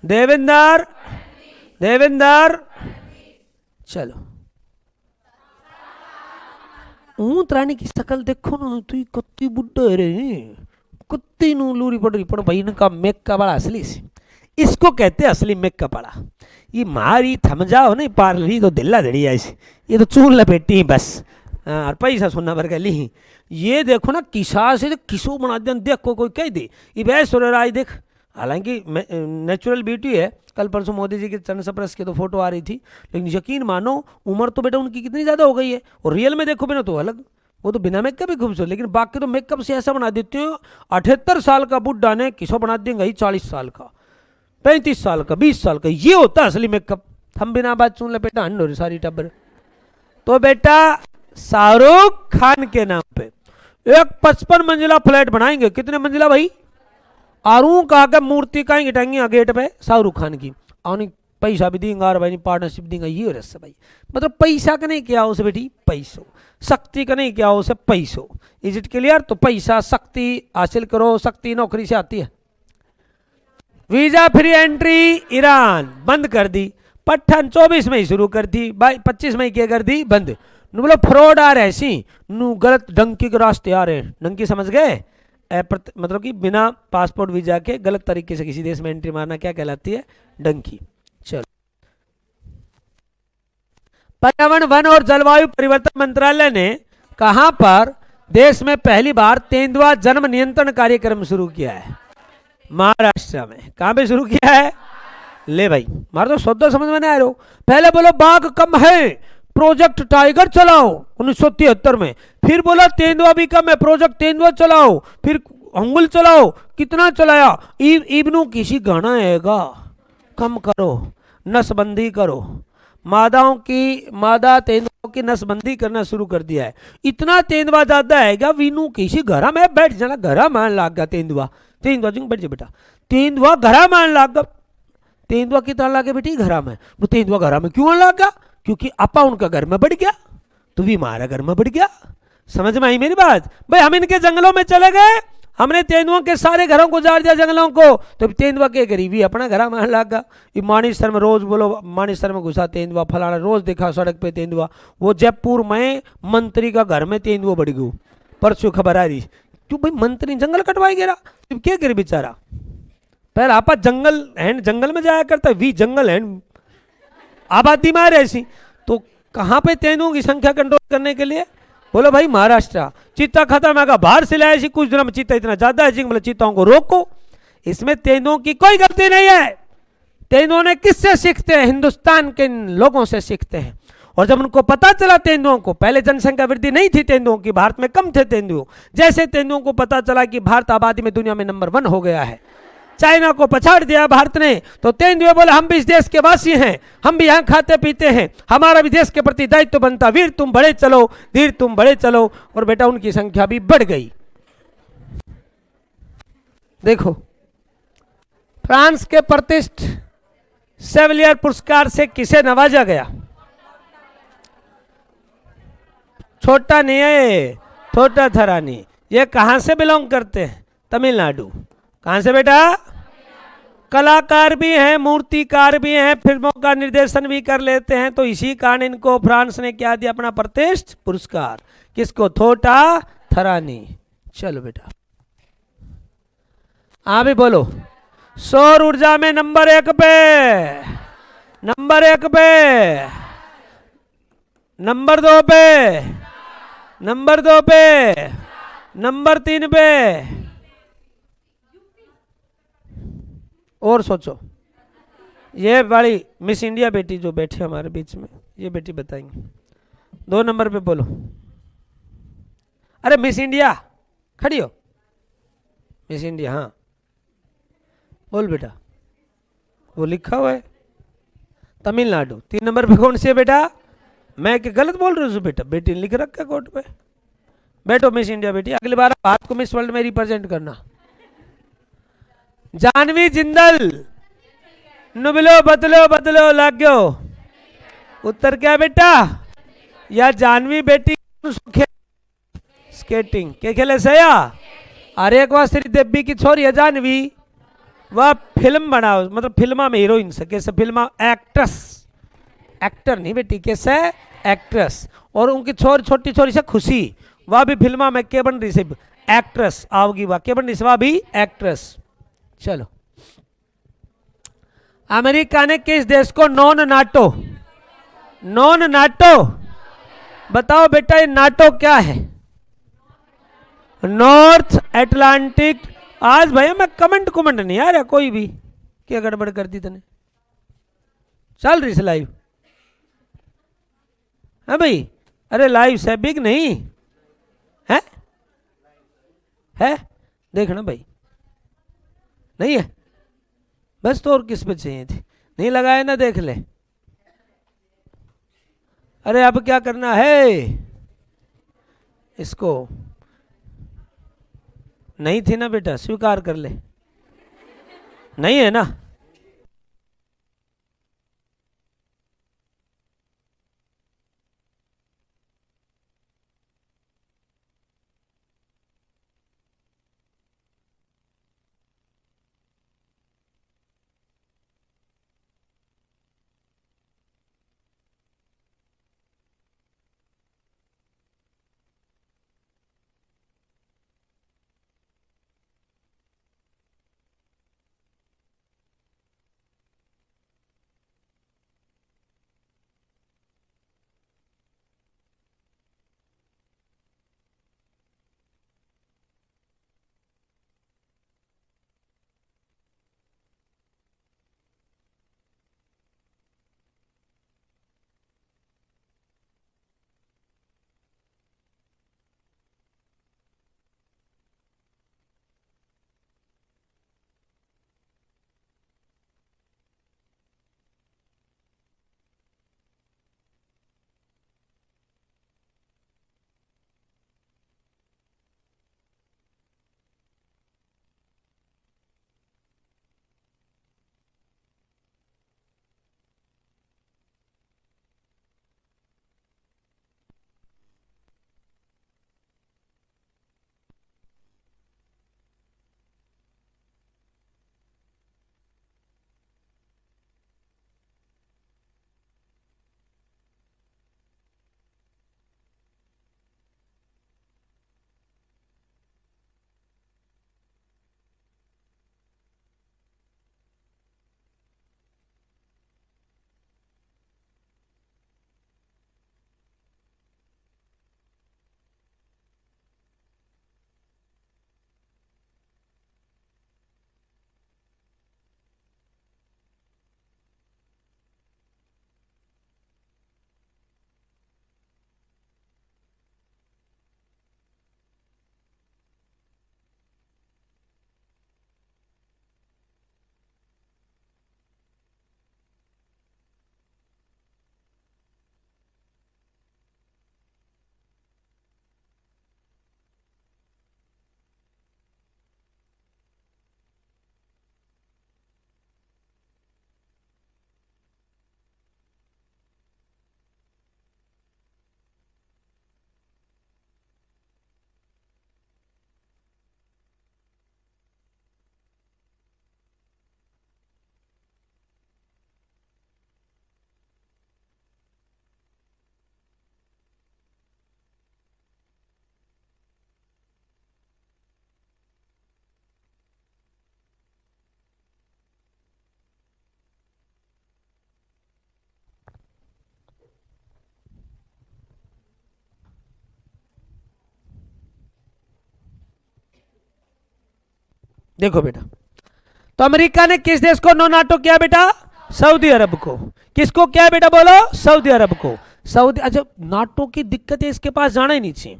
[SPEAKER 1] देवेंद्र देवेंद्र। चलो, ऊंट रानी की शकल देखो ना, तू कत्ती बुड्ढा है रे, कत्ती नू लूरी पड़ रही, पर भाई इनका मेकअप बड़ा असली से, इसको कहते हैं असली मेकअप बड़ा। ये मारी थम जाओ नहीं पार्लरी तो दिल्ला धड़ी आई, ये तो चून लपेटी बस और पैसा सुनना भर ली। ये देखो ना किसा से किसो बना दे, देखो कोई कह दे ये वैश्वर्य राय देख, हालांकि नेचुरल ब्यूटी है। कल परसों मोदी जी के चरण स्पर्श की तो फोटो आ रही थी, लेकिन यकीन मानो उम्र तो बेटा उनकी कितनी ज़्यादा हो गई है, और रियल में देखो बिना तो अलग, वो तो बिना मेकअप भी खूबसूरत, लेकिन बाकी तो मेकअप से ऐसा बना देते हो। 78 साल का बुढ़ा ने किसो बना देंगे 40 साल का, 35 साल का, 20 साल का, ये होता है असली मेकअप। हम बिना बात सुन ले बेटा हंड हो रही सारी टब्बर। तो बेटा शाहरुख खान के नाम पे एक 55 मंजिला फ्लैट बनाएंगे। कितने मंजिला भाई? आरू कहा के मूर्ति कहीं गिटाएंगे गेट पे शाहरुख खान की, और पैसा भी देंगे और भाई पार्टनरशिप देंगे। ये रस भाई, मतलब पैसा का नहीं क्या हो से बेटी, पैसों, शक्ति का नहीं क्या हो से पैसों। Is it clear? तो पैसा शक्ति हासिल करो, शक्ति नौकरी से आती है। वीजा फ्री एंट्री ईरान बंद कर दी, पट्टन 24 मई शुरू कर दी, 25 मई क्या कर दी बंद। बोलो फ्रॉड आ रहे ऐसी नू गलत डंकी के रास्ते आ रहे। डंकी समझ गए? मतलब कि बिना पासपोर्ट वीजा के गलत तरीके से किसी देश में एंट्री मारना क्या कहलाती है? डंकी। चलो, पर्यावरण वन और जलवायु परिवर्तन मंत्रालय ने कहां पर देश में पहली बार तेंदुआ जन्म नियंत्रण कार्यक्रम शुरू किया है? महाराष्ट्र में। कहां पे शुरू किया है? ले भाई मार तो सौदा समझ में नहीं आ रहे हो। पहले बोलो बाघ कम है, प्रोजेक्ट टाइगर चलाओ 1973 में, फिर बोला तेंदुआ भी कम है, प्रोजेक्ट तेंदुआ चलाओ, फिर अंगुल चलाओ, कितना चलाया? इब्नू किसी गाना आएगा, कम करो, नसबंदी करो, मादा तेंदुआ की नसबंदी करना शुरू कर दिया है। इतना तेंदुआ ज्यादा आएगा वीनू किसी घरा में बैठ जाना, घरा मान लाग गया तेंदुआ, तेंदुआ जी बैठ जा बेटा, तेंदुआ घरा मान लाग गया। तेंदुआ कितना लागे बेटी? घरा में। वो तेंदुआ घरा में क्यों लागा? क्योंकि अपा उनका घर में बढ़ गया तो भी हमारा घर में बढ़ गया। समझ में आई मेरी बात? भाई हम इनके जंगलों में चले गए हमने तेंदुओं के सारे घरों को उजाड़ दिया, जंगलों को, तो तेंदुआ के गरीबी अपना घर मारने लगा। ये मानेसर में रोज बोलो, मानेसर में घुसा तेंदुआ, फलाना रोज देखा सड़क पे तेंदुआ। वो जयपुर में मंत्री का घर में तेंदुआ बढ़ गयो, परसों खबर आ रही। क्यों भाई मंत्री जंगल कटवाई गिरा, क्या करे बेचारा। पहले आप जंगल हैंड जंगल में जाया करता, वी जंगल हैंड आबादी में ऐसी, तो कहाँ पे तेंदुओं की संख्या कंट्रोल करने के लिए? बोलो भाई महाराष्ट्र चीता खत्म है, बाहर से लाया कुछ दिनों में चीता इतना ज्यादा है, मतलब चीताओं को रोको। इसमें तेंदुओं की कोई गलती नहीं है। तेंदुओं ने किससे सीखते हैं? हिंदुस्तान के लोगों से सीखते हैं। और जब उनको पता चला तेंदुओं को, पहले जनसंख्या वृद्धि नहीं थी तेंदुओं की, भारत में कम थे तेंदुओं, जैसे तेंदुओं को पता चला कि भारत आबादी में दुनिया में नंबर 1 हो गया है, चाइना को पछाड़ दिया भारत ने, तो तेंदुए बोले हम भी इस देश के वासी हैं, हम भी यहाँ खाते पीते हैं, हमारा भी देश के प्रति दायित्व बनता, वीर तुम बड़े चलो, धीर तुम बड़े चलो। और बेटा उनकी संख्या भी बढ़ गई। देखो फ्रांस के प्रतिष्ठित सेविलियर पुरस्कार से किसे नवाजा गया? छोटा नहीं है, छोटा थरानी। ये कहां से बिलोंग करते हैं? तमिलनाडु। कहां से बेटा? कलाकार भी हैं, मूर्तिकार भी हैं, फिल्मों का निर्देशन भी कर लेते हैं, तो इसी कारण इनको फ्रांस ने क्या दिया? अपना प्रतिष्ठित पुरस्कार। किसको? छोटा थरानी। चलो बेटा आप भी बोलो। सौर ऊर्जा में नंबर 1 पे, नंबर 1 पे, नंबर 2 पे, नंबर 2 पे, नंबर 3 पे। और सोचो, ये वाली मिस इंडिया बेटी जो बैठी हमारे बीच में, ये बेटी बताएंगे 2 नंबर पे बोलो। अरे मिस इंडिया खड़ी हो, मिस इंडिया, हाँ बोल बेटा। वो लिखा हुआ है तमिलनाडु। 3 नंबर पे कौन सी है बेटा? मैं क्या गलत बोल रही हूँ बेटा? बेटी ने लिख रखा है कोर्ट पे। बैठो मिस इंडिया बेटी, अगली बार भारत को मिस वर्ल्ड में रिप्रेजेंट करना। जानवी जिंदल, नुबलो बदलो बदलो लाग्यो। उत्तर क्या बेटा? या जानवी बेटी स्केटिंग के खेले से या? अरे एक बार श्रीदेवी की छोरी है जानवी, वह फिल्म बनाओ, मतलब फिल्मा में हीरोइन से, कैसे फिल्मा एक्ट्रेस, एक्टर नहीं बेटी, कैसे एक्ट्रेस। और उनकी छोटी छोरी से खुशी, वह भी फिल्मा में के बन रही से एक्ट्रेस आओगी, वह के बन रही से, वह भी एक्ट्रेस। चलो अमेरिका ने किस देश को नॉन नाटो, नॉन नाटो, बताओ बेटा ये नाटो क्या है? North Atlantic. आज भैया मैं कमेंट नहीं आ रहा कोई भी, क्या गड़बड़ कर दी तने? चल रही से लाइव है भाई? अरे लाइव से बिग नहीं है देखना भाई, नहीं है बस, तो और किस पे चाहिए थी? नहीं लगाया ना, देख ले। अरे अब क्या करना है इसको? नहीं थी ना बेटा, स्वीकार कर ले, नहीं है ना। देखो बेटा, तो अमेरिका ने किस देश को नो नाटो किया बेटा? सऊदी अरब को। किसको क्या बेटा बोलो? सऊदी अरब को। सऊदी, अच्छा नाटो की दिक्कत है, इसके पास जाना ही नहीं चाहिए।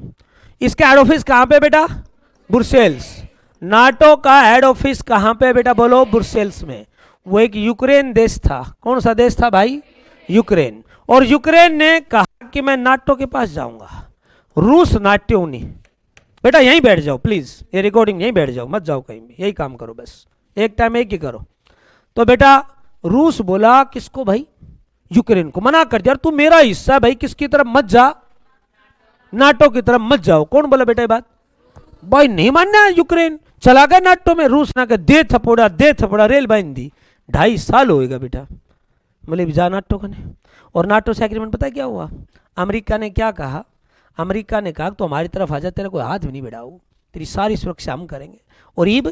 [SPEAKER 1] इसका हेड ऑफिस कहां पे बेटा? ब्रुसेल्स। नाटो का हेड ऑफिस कहां पे बेटा बोलो? ब्रुसेल्स में। वो एक यूक्रेन देश था। कौन सा देश था भाई? यूक्रेन। और यूक्रेन ने कहा कि मैं नाटो के पास जाऊंगा। रूस नाट्यो नहीं बेटा, यहीं बैठ जाओ प्लीज, ये रिकॉर्डिंग यहीं बैठ जाओ, मत जाओ कहीं भी, यही काम करो बस, एक टाइम एक ही करो। तो बेटा रूस बोला किसको भाई? यूक्रेन को। मना कर दिया, तू मेरा हिस्सा है भाई, किसकी तरफ मत जा, नाटो की तरफ मत जाओ। कौन बोला बेटा ये बात? भाई नहीं मानना है यूक्रेन, चला गया नाटो में। रूस ना कर दे थपोड़ा रेल बांध दी। 2.5 साल होएगा बेटा, मतलब जा नाटो का नहीं। और नाटो से एग्रीमेंट पता क्या हुआ? अमेरिका ने क्या कहा? अमेरिका ने कहा तो हमारी तरफ आ जा, तेरे को हाथ भी नहीं बढ़ाओ, तेरी सारी सुरक्षा हम करेंगे। और ईब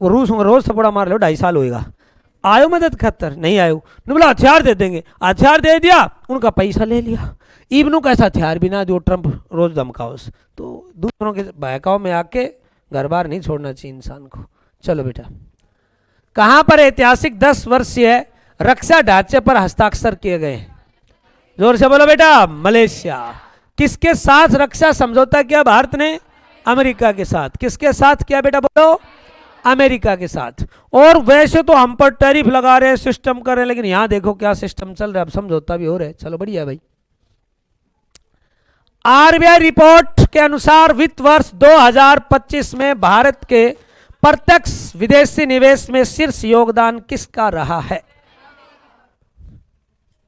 [SPEAKER 1] वो रूस रोज थपोड़ा मार लो, 2.5 साल होएगा। आयो मदद खतर नहीं आयो, ने बोला हथियार दे देंगे, हथियार दे दिया, उनका पैसा ले लिया। इब्नू कैसा हथियार भी ना जो ट्रंप रोज धमकाओ, तो दूसरों के बहकाव में आके घर बार नहीं छोड़ना चाहिए इंसान को। चलो बेटा, कहां पर ऐतिहासिक 10 वर्षीय रक्षा ढांचे पर हस्ताक्षर किए गए? जोर से बोलो बेटा। मलेशिया। किसके साथ रक्षा समझौता किया भारत ने? अमेरिका के साथ। किसके साथ किया बेटा बोलो? अमेरिका के साथ। और वैसे तो हम पर टैरिफ लगा रहे हैं, सिस्टम कर रहे हैं, लेकिन यहां देखो क्या सिस्टम चल रहा है, अब समझौता भी हो रहा है। चलो बढ़िया भाई। आरबीआई रिपोर्ट के अनुसार वित्त वर्ष 2025 में भारत के प्रत्यक्ष विदेशी निवेश में शीर्ष योगदान किसका रहा है?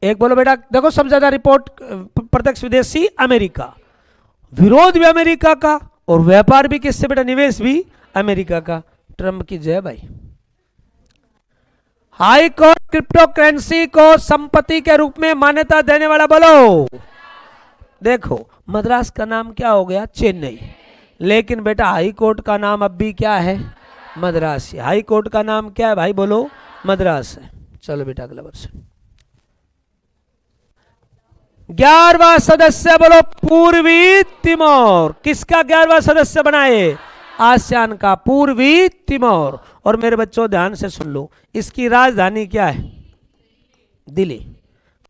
[SPEAKER 1] एक बोलो बेटा। देखो सबसे ज्यादा रिपोर्ट प्रत्यक्ष विदेशी अमेरिका, विरोध भी अमेरिका का, और व्यापार भी किससे बेटा? निवेश भी अमेरिका का। ट्रंप की जय भाई। हाई कोर्ट क्रिप्टो करेंसी को संपत्ति के रूप में मान्यता देने वाला बोलो। देखो मद्रास का नाम क्या हो गया? चेन्नई। लेकिन बेटा हाई कोर्ट का नाम अब भी क्या है? मद्रास। हाई कोर्ट का नाम क्या है भाई बोलो? मद्रास है। चलो बेटा अगला वर्ष। 11वां सदस्य बोलो? पूर्वी तिमोर। किसका 11वां सदस्य बनाए? आसियान का पूर्वी तिमोर। और मेरे बच्चों ध्यान से सुन लो, इसकी राजधानी क्या है? दिल्ली।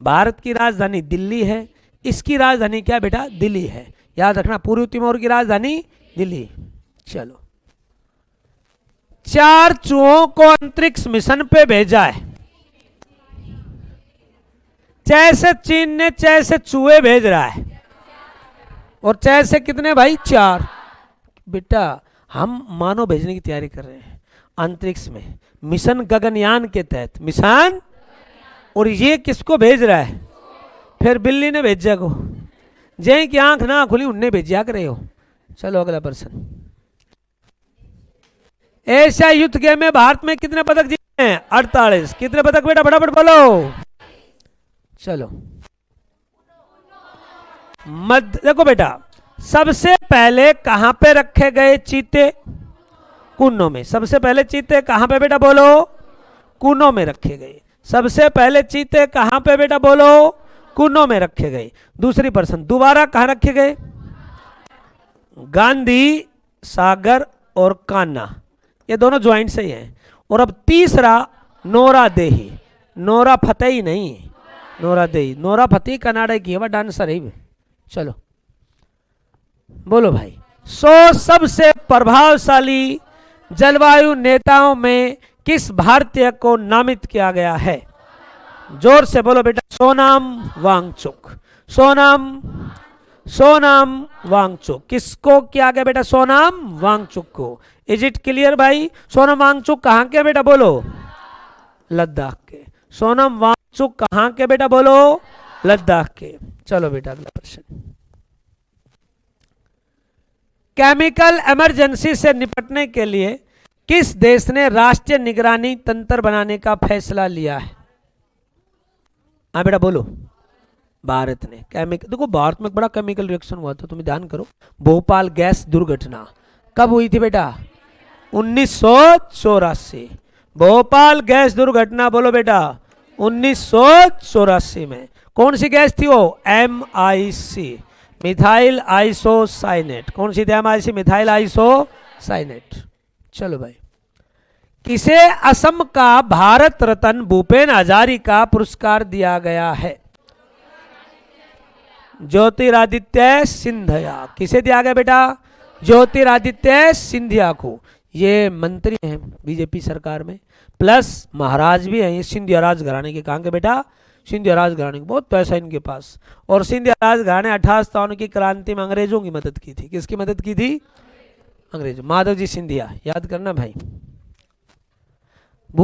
[SPEAKER 1] भारत की राजधानी दिल्ली है, इसकी राजधानी क्या बेटा? दिल्ली है। याद रखना, पूर्वी तिमोर की राजधानी दिल्ली। चलो, 4 चूहों को अंतरिक्ष मिशन पे भेजा है। जैसे चीन ने जैसे चूहे भेज रहा है, और जैसे कितने भाई? 4। बेटा हम मानव भेजने की तैयारी कर रहे हैं अंतरिक्ष में, मिशन गगनयान के तहत। मिशन, और ये किसको भेज रहा है? फिर बिल्ली ने भेजा को, जय की आंख ना खुली उनने भेजा कर रहे हो। चलो अगला प्रश्न। एशिया युद्ध गेम में भारत में कितने पदक जीते हैं? 48। कितने पदक बेटा? फटाफट बोलो। चलो देखो बेटा, सबसे पहले कहां पे रखे गए चीते? कुन्नों में। सबसे पहले चीते कहां पे बेटा बोलो? कुन्नों में रखे गए। सबसे पहले चीते कहां पे बेटा बोलो? कुन्नों में रखे गए। दूसरी प्रश्न, दोबारा कहां रखे गए? गांधी सागर और कान्हा, ये दोनों ज्वाइंट से ही हैं। और अब तीसरा नोरा देही, नोरा फतेही नहीं, नोरा देही। नोरा फतेही कनाडा की है, वह डांसर है। चलो बोलो भाई। 100 सबसे प्रभावशाली जलवायु नेताओं में किस भारतीय को नामित किया गया है? जोर से बोलो बेटा। सोनाम वांगचुक। सोनाम वांगचुक। किसको किया गया बेटा? सोनाम वांगचुक को। इज इट क्लियर भाई? सोनाम वांगचुक कहां के बेटा बोलो? लद्दाख के। सोनाम वांगचुक कहां के बेटा बोलो? लद्दाख के। चलो बेटा अगला प्रश्न। केमिकल इमरजेंसी से निपटने के लिए किस देश ने राष्ट्रीय निगरानी तंत्र बनाने का फैसला लिया है? हाँ बेटा बोलो। भारत ने। केमिकल, देखो भारत में बड़ा केमिकल रिएक्शन हुआ था, तुम्हें ध्यान करो। भोपाल गैस दुर्घटना कब हुई थी बेटा? 1984। भोपाल गैस दुर्घटना बोलो बेटा 1984 में। कौन सी गैस थी वो? MIC, methyl isocyanate. कौन सी थी? MIC, methyl isocyanate. चलो भाई किसे असम का भारत रत्न भूपेन हजारिका पुरस्कार दिया गया है? ज्योतिरादित्य सिंधिया। किसे दिया गया बेटा? ज्योतिरादित्य सिंधिया को। ये मंत्री हैं बीजेपी सरकार में, प्लस महाराज भी हैं ये सिंधिया राजघराने के। कहाँ के बेटा? सिंधिया राजघराने के। बहुत पैसा इनके पास। और सिंधिया राजघराने 58 की क्रांति में अंग्रेजों की मदद की थी। किसकी मदद की थी? अंग्रेजों। माधव जी सिंधिया, याद करना भाई।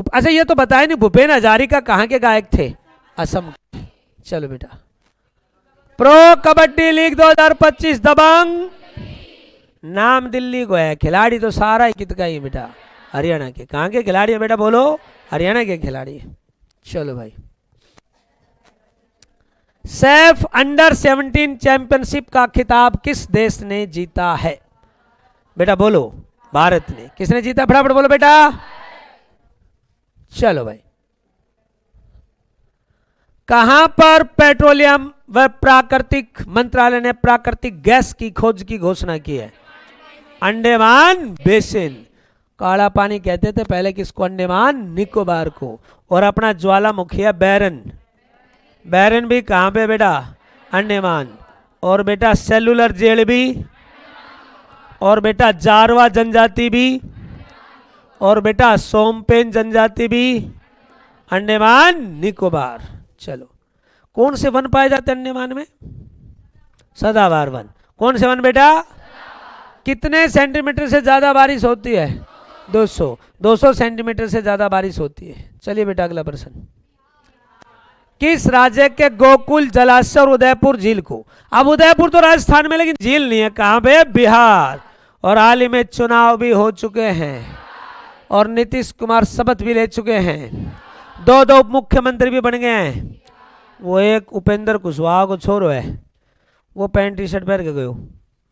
[SPEAKER 1] अच्छा ये तो बताया नहीं, भूपेन हजारिका कहाँ के गायक थे? असम के। चलो बेटा, प्रो कबड्डी लीग 2025 दबंग नाम दिल्ली को है, खिलाड़ी तो सारा ही कित का ही बेटा हरियाणा के। कहाँ के खिलाड़ी है बेटा? बोलो, हरियाणा के खिलाड़ी है। चलो भाई, सैफ अंडर 17 चैंपियनशिप का खिताब किस देश ने जीता है? बेटा बोलो, भारत ने। किसने जीता? फटाफट बोलो बेटा। चलो भाई, कहां पर पेट्रोलियम व प्राकृतिक मंत्रालय ने प्राकृतिक गैस की खोज की घोषणा की है? अंडमान बेसिन। काला पानी कहते थे पहले किसको? अंडमान निकोबार को। और अपना ज्वालामुखी है बैरन। बैरन भी कहां पे बेटा? अंडमान। और बेटा सेलुलर जेल भी, और बेटा जारवा जनजाति भी, और बेटा सोमपेन जनजाति भी, अंडमान निकोबार। चलो, कौन से वन पाए जाते हैं अंडमान में? सदाबहार वन। कौन से वन बेटा? कितने सेंटीमीटर से ज्यादा बारिश होती है? 200 सेंटीमीटर से ज्यादा बारिश होती है। चलिए बेटा, अगला प्रश्न। किस राज्य के गोकुल जलाशय और उदयपुर झील को? अब उदयपुर तो राजस्थान में, लेकिन झील नहीं है। कहां पे? बिहार। और हाल ही में चुनाव भी हो चुके हैं और नीतीश कुमार शपथ भी ले चुके हैं। 2 उप मुख्यमंत्री भी बन गए हैं। वो एक उपेंद्र कुशवाहा को छोरो है, वो पैंट टी शर्ट पहन के गयो,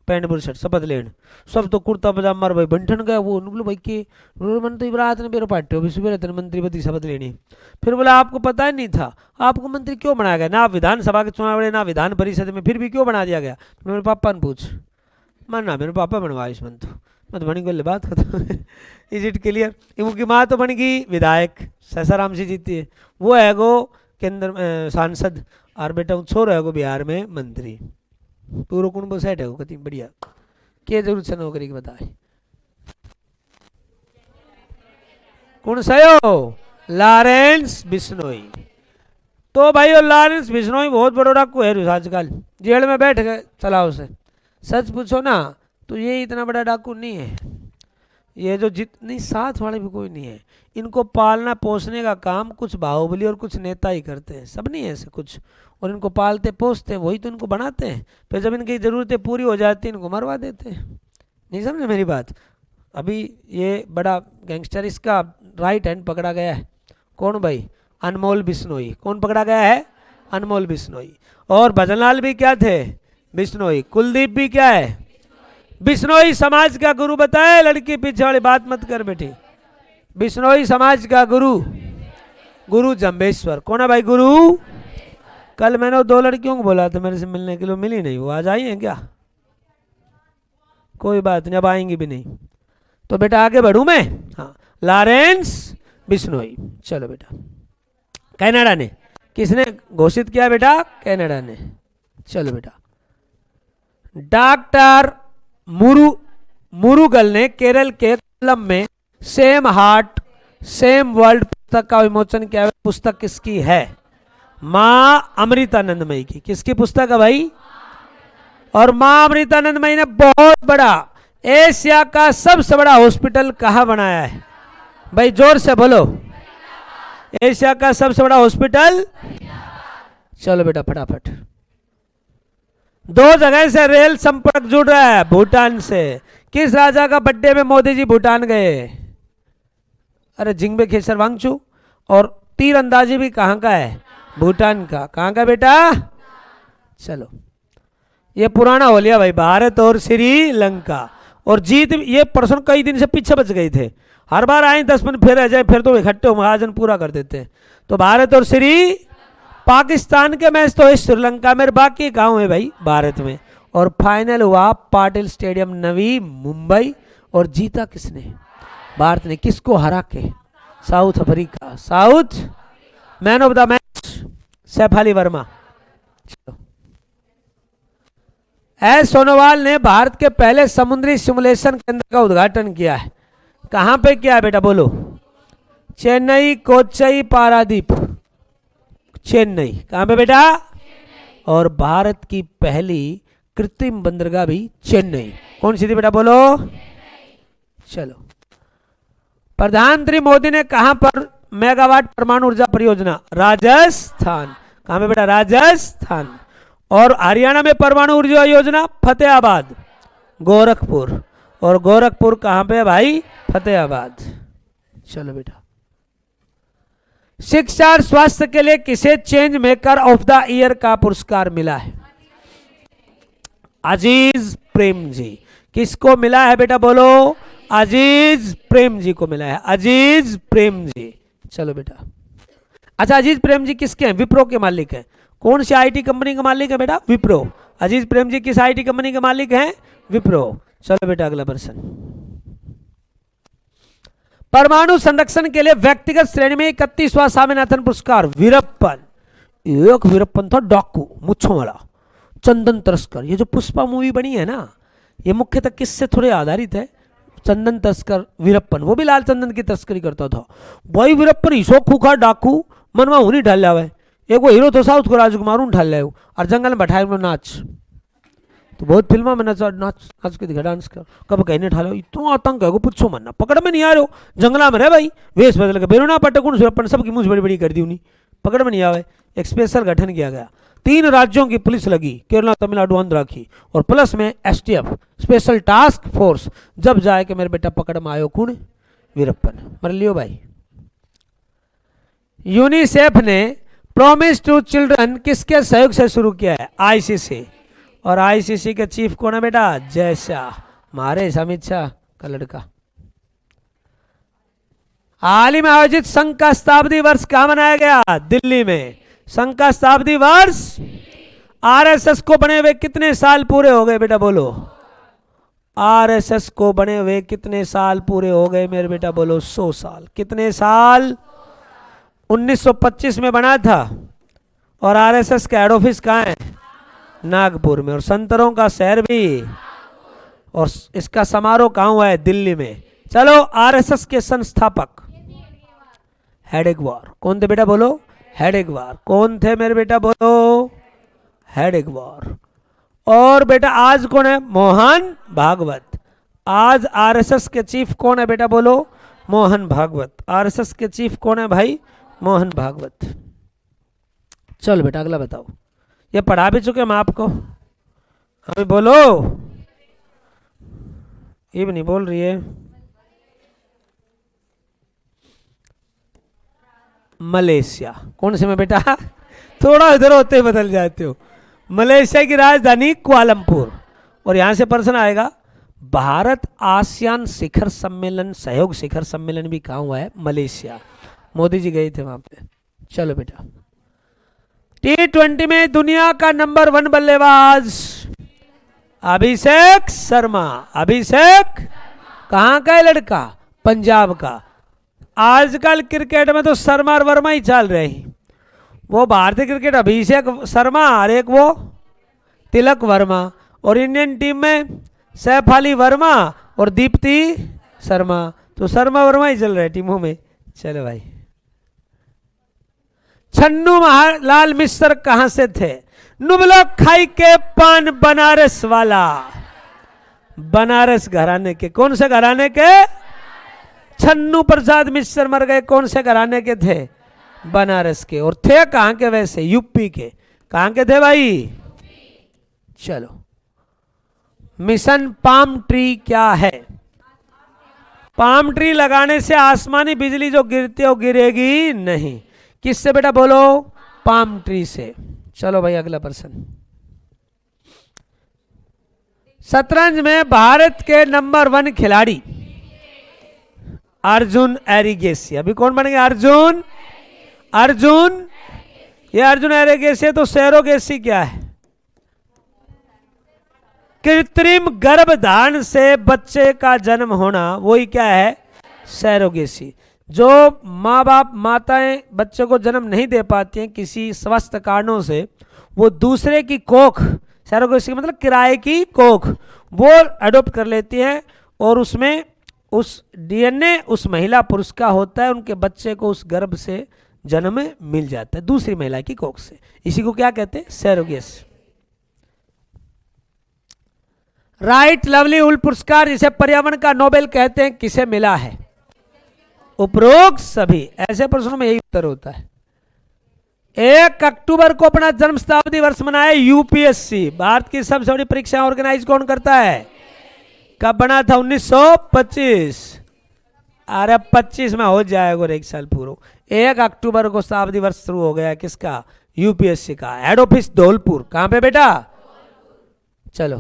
[SPEAKER 1] पैंट बुर शर्ट शपथ लेन। सब तो कुर्ता पजामा भाई बंठन गया। वो बोलो भाई के मंत्री रात ने मेरे पार्टी हो सुबह मंत्री पति शपथ लेनी। फिर बोला आपको पता ही नहीं था, आपको मंत्री क्यों बनाया गया? ना विधानसभा के चुनाव लड़े, ना विधान परिषद में, फिर भी क्यों बना दिया गया? मेरे पापा ने पूछ, मानना मेरे पापा बनवाया इस मंत्र मत बनी को बात खत्म। Is it clear? इनकी माँ तो बन गई विधायक, ससाराम से जीती है। वो है गो केंद्र सांसद, और बेटा छोरो है गो बिहार में मंत्री। पूरा कुंभ सेट है वो, कति बढ़िया। क्या जरूरत है नौकरी की बताए? कौन सयो? लॉरेंस बिश्नोई। तो भाई वो लॉरेंस बिश्नोई बहुत बड़ा डाकू है आजकल, जेल में बैठ गए। चला उसे सच पूछो ना तो ये इतना बड़ा डाकू नहीं है। ये जो जितनी साथ वाले भी कोई नहीं है। इनको पालना पोसने का काम कुछ बाहुबली और कुछ नेता ही करते हैं, सब नहीं है ऐसे कुछ। और इनको पालते पोसते हैं, वही तो इनको बनाते हैं। फिर जब इनकी ज़रूरतें पूरी हो जाती हैं इनको मरवा देते हैं। नहीं समझे मेरी बात? अभी ये बड़ा गैंगस्टर, इसका राइट हैंड पकड़ा गया है। कौन भाई? अनमोल बिश्नोई। कौन पकड़ा गया है? अनमोल बिश्नोई। और भजनलाल भी क्या थे? बिश्नोई। कुलदीप भी क्या है? बिश्नोई समाज का गुरु बताए। लड़की पीछे वाली बात मत कर बेटी। बिश्नोई समाज का गुरु, गुरु जम्बेश्वर। कौन है भाई गुरु? कल मैंने 2 लड़कियों को बोला था मेरे से मिलने के लिए, मिली नहीं। वो आज आई हैं क्या? कोई बात नहीं, अब आएंगी भी नहीं। तो बेटा आगे बढ़ूं मैं? हाँ, लॉरेंस बिश्नोई। चलो बेटा, कनाडा ने। किसने घोषित किया बेटा? कनाडा ने। चलो बेटा, डॉक्टर मुरुगल ने केरल के कोल्लम में सेम हार्ट सेम वर्ल्ड पुस्तक का विमोचन किया। पुस्तक किसकी है? माँ अमृतानंदमयी की। किसकी पुस्तक है भाई? और माँ अमृतानंदमयी ने बहुत बड़ा, एशिया का सबसे बड़ा हॉस्पिटल कहाँ बनाया है भाई? जोर से बोलो। एशिया का सबसे बड़ा हॉस्पिटल। चलो बेटा फटाफट। 2 जगह से रेल संपर्क जुड़ रहा है, भूटान से। किस राजा का बर्थडे में मोदी जी भूटान गए? अरे जिंगबे खेसर वांगचू। और तीरंदाजी भी कहाँ का है? भूटान का। कहाँ का बेटा? चलो, ये पुराना हो लिया भाई, भारत और श्रीलंका। और जीत ये पर्सन कई दिन से पीछे बच गए थे। हर बार आए 10 मिनट फिर रह जाए, फिर तो इकट्ठे हो महाजन पूरा कर देते हैं। तो भारत और पाकिस्तान के मैच तो इस श्रीलंका में, बाकी गांव है भाई भारत में। और फाइनल हुआ पाटिल स्टेडियम नवी मुंबई। और जीता किसने? भारत ने। किसको हरा के? South Africa, south. Man of the match Saif Ali Verma. S Sonowal ने भारत के पहले समुद्री सिमुलेशन केंद्र का उद्घाटन किया है। कहां पे किया है बेटा बोलो? चेन्नई, कोच्चि, पारादीप। चेन्नई, कहां पे बेटा? और भारत की पहली कृत्रिम बंदरगाह भी चेन्नई। कौन सी थी बेटा बोलो? चलो, प्रधानमंत्री मोदी ने कहां पर मेगावाट परमाणु ऊर्जा परियोजना? राजस्थान। कहां पे बेटा? राजस्थान। और हरियाणा में परमाणु ऊर्जा योजना? फतेहाबाद, गोरखपुर। और गोरखपुर कहां पे भाई? फतेहाबाद। चलो बेटा, शिक्षा और स्वास्थ्य के लिए किसे change maker of the year का पुरस्कार मिला है? अजीज प्रेम जी। किसको मिला है बेटा बोलो? अजीज प्रेम जी को मिला है, अजीज प्रेम जी। चलो बेटा, अच्छा अजीज प्रेम जी किसके हैं? विप्रो के मालिक हैं। कौन सी आईटी कंपनी का मालिक है बेटा? विप्रो। अजीज प्रेम जी किस आईटी कंपनी के मालिक हैं? विप्रो। चलो बेटा अगला प्रश्न, परमाणु संरक्षण के लिए व्यक्तिगत श्रेणी में 31वां स्वामीनाथन पुरस्कार वीरप्पन। एक वीरप्पन था डाकू, मुच्छों वाला, चंदन तस्कर। ये जो पुष्पा मूवी बनी है ना, ये मुख्यतः किससे थोड़े आधारित है? चंदन तस्कर वीरप्पन, वो भी लाल चंदन की तस्करी करता था भाई। वीरप्पन ईशो खूखा डाकू मनवा उन्हीं ढाल लावे। एक वो हीरो तो साउथ को राजकुमार ढाल लाए और जंगल में बैठाए नाच। तो बहुत फिल्मों में नाच नाच के दिखा, डांस कर। कब कहने ढालो इतना आतंक है, पूछो मरना, पकड़ में नहीं आ रहे हो, जंगला में रहे भाई, वेश बदल के बेरोना पटकुन वीरप्पन सबकी मुझ बड़ी बड़ी कर दी उन्हीं, पकड़ में नहीं आवे। एक स्पेशल गठन किया गया, 3 राज्यों की पुलिस लगी, केरला, तमिलनाडु, आंध्रा की, और प्लस में एसटीएफ स्पेशल टास्क फोर्स। जब जाए कि मेरे बेटा पकड़ में आयो कौन? वीरप्पन। मर लियो भाई। यूनिसेफ ने प्रॉमिस टू चिल्ड्रन किसके सहयोग से शुरू किया है? आईसीसी। और आईसीसी के चीफ कौन है बेटा? जय शाह, मारे अमित शाह का लड़का। हाल ही में आयोजित संघ का शताब्दी वर्ष कहां मनाया गया? दिल्ली में। संघ का शताब्दी वर्ष आरएसएस को बने हुए कितने साल पूरे हो गए बेटा बोलो? आरएसएस को बने हुए कितने साल पूरे हो गए मेरे बेटा बोलो? 100 साल। कितने साल? 1925 में बना था। और आरएसएस का हेड ऑफिस कहाँ है? नागपुर में। और संतरों का शहर भी। और इसका समारोह कहाँ हुआ है? दिल्ली में। चलो, आरएसएस के संस्थापक हेडेगवार कौन थे बेटा बोलो? हेडेगवार। कौन थे मेरे बेटा बोलो? हेडेगवार। और बेटा आज कौन है? मोहन भागवत। आज आरएसएस के चीफ कौन है बेटा बोलो? मोहन भागवत। आरएसएस के चीफ कौन है भाई? मोहन भागवत। चलो बेटा अगला बताओ। ये पढ़ा भी चुके हम आपको, अभी बोलो। ये भी नहीं बोल रही है। मलेशिया। कौन से में बेटा? थोड़ा इधर होते ही बदल जाते हो। मलेशिया की राजधानी कुआलमपुर। और यहां से प्रश्न आएगा, भारत आसियान शिखर सम्मेलन, सहयोग शिखर सम्मेलन भी कहाँ हुआ है? मलेशिया। मोदी जी गए थे वहां पे। चलो बेटा, T20 में दुनिया का नंबर 1 बल्लेबाज अभिषेक शर्मा। अभिषेक कहाँ का है लड़का? पंजाब का। आजकल क्रिकेट में तो शर्मा और वर्मा ही चल रहे हैं। वो भारतीय क्रिकेट अभिषेक शर्मा और एक वो तिलक वर्मा। और इंडियन टीम में सैफ अली वर्मा और दीप्ति शर्मा। तो शर्मा वर्मा ही चल रहे टीमों में। चलो भाई, छन्नू लाल मिश्र कहां से थे? नुबलो खाई के पान बनारस वाला। बनारस घराने के। कौन से घराने के? छन्नू प्रसाद मिश्र मर गए, कौन से घराने के थे? बनारस के। और थे कहां के वैसे? यूपी के। कहां के थे भाई? चलो, मिशन पाम ट्री क्या है? पाम ट्री लगाने से आसमानी बिजली जो गिरती है वो गिरेगी नहीं। किससे बेटा बोलो? पाम ट्री से। चलो भाई अगला प्रश्न, शतरंज में भारत के नंबर 1 खिलाड़ी अर्जुन एरिगेसी। अभी कौन बन गया? अर्जुन। अर्जुन, ये अर्जुन एरिगेसी तो सैरोगेसी क्या है? कृत्रिम गर्भधारण से बच्चे का जन्म होना, वही क्या है? सैरोगेसी। जो माँ बाप माताएं बच्चे को जन्म नहीं दे पाती हैं किसी स्वास्थ्य कारणों से, वो दूसरे की कोख, सैरोगेसी मतलब किराए की कोख, वो अडॉप्ट कर लेती हैं और उसमें उस डीएनए उस महिला पुरुष का होता है, उनके बच्चे को उस गर्भ से जन्म मिल जाता है दूसरी महिला की कोख से। इसी को क्या कहते हैं? सैरोगेसी। राइट लवलीहुड पुरस्कार जिसे पर्यावरण का नोबेल कहते हैं किसे मिला है? उपरोक्त सभी। ऐसे प्रश्नों में यही उत्तर होता है। 1 अक्टूबर को अपना जन्म शताब्दी वर्ष मनाए यूपीएससी। भारत की सबसे बड़ी परीक्षा ऑर्गेनाइज कौन करता है? कब बना था? 1925। अरे 25 में हो जाएगा और 1 साल पूरा। 1 अक्टूबर को शताब्दी वर्ष शुरू हो गया। किसका? यूपीएससी का। Head office Dholpur. कहां पे बेटा? चलो,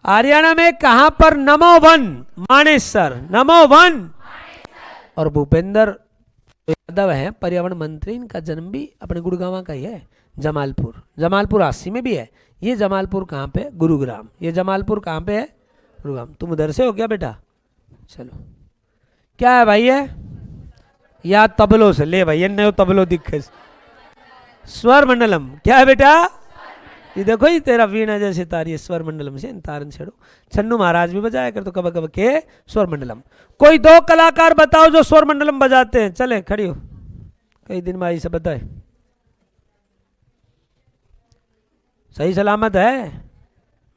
[SPEAKER 1] हरियाणा में कहां पर नमो वन मानेसर, नमो वन और भूपेंद्र यादव है पर्यावरण मंत्री, इनका जन्म भी अपने गुड़गांव का ही है, जमालपुर। जमालपुर 80 में भी है। ये जमालपुर कहाँ पे? गुरुग्राम। ये जमालपुर कहाँ पे है? गुरुग्राम। तुम उधर से हो क्या बेटा? चलो, क्या है भाई? है या तबलों से ले भाई, नयो तबलो दिखे। स्वर मंडलम क्या है बेटा? ये देखो, ये तेरा वीणा जैसे तारी है, स्वर मंडलम से तारन छेड़ो। छन्नू महाराज भी बजाया कर तो कब कब के स्वर मंडलम। कोई 2 कलाकार बताओ जो स्वर मंडलम बजाते हैं। चले खड़ी हो, कई दिन में आई से बताए। सही सलामत है?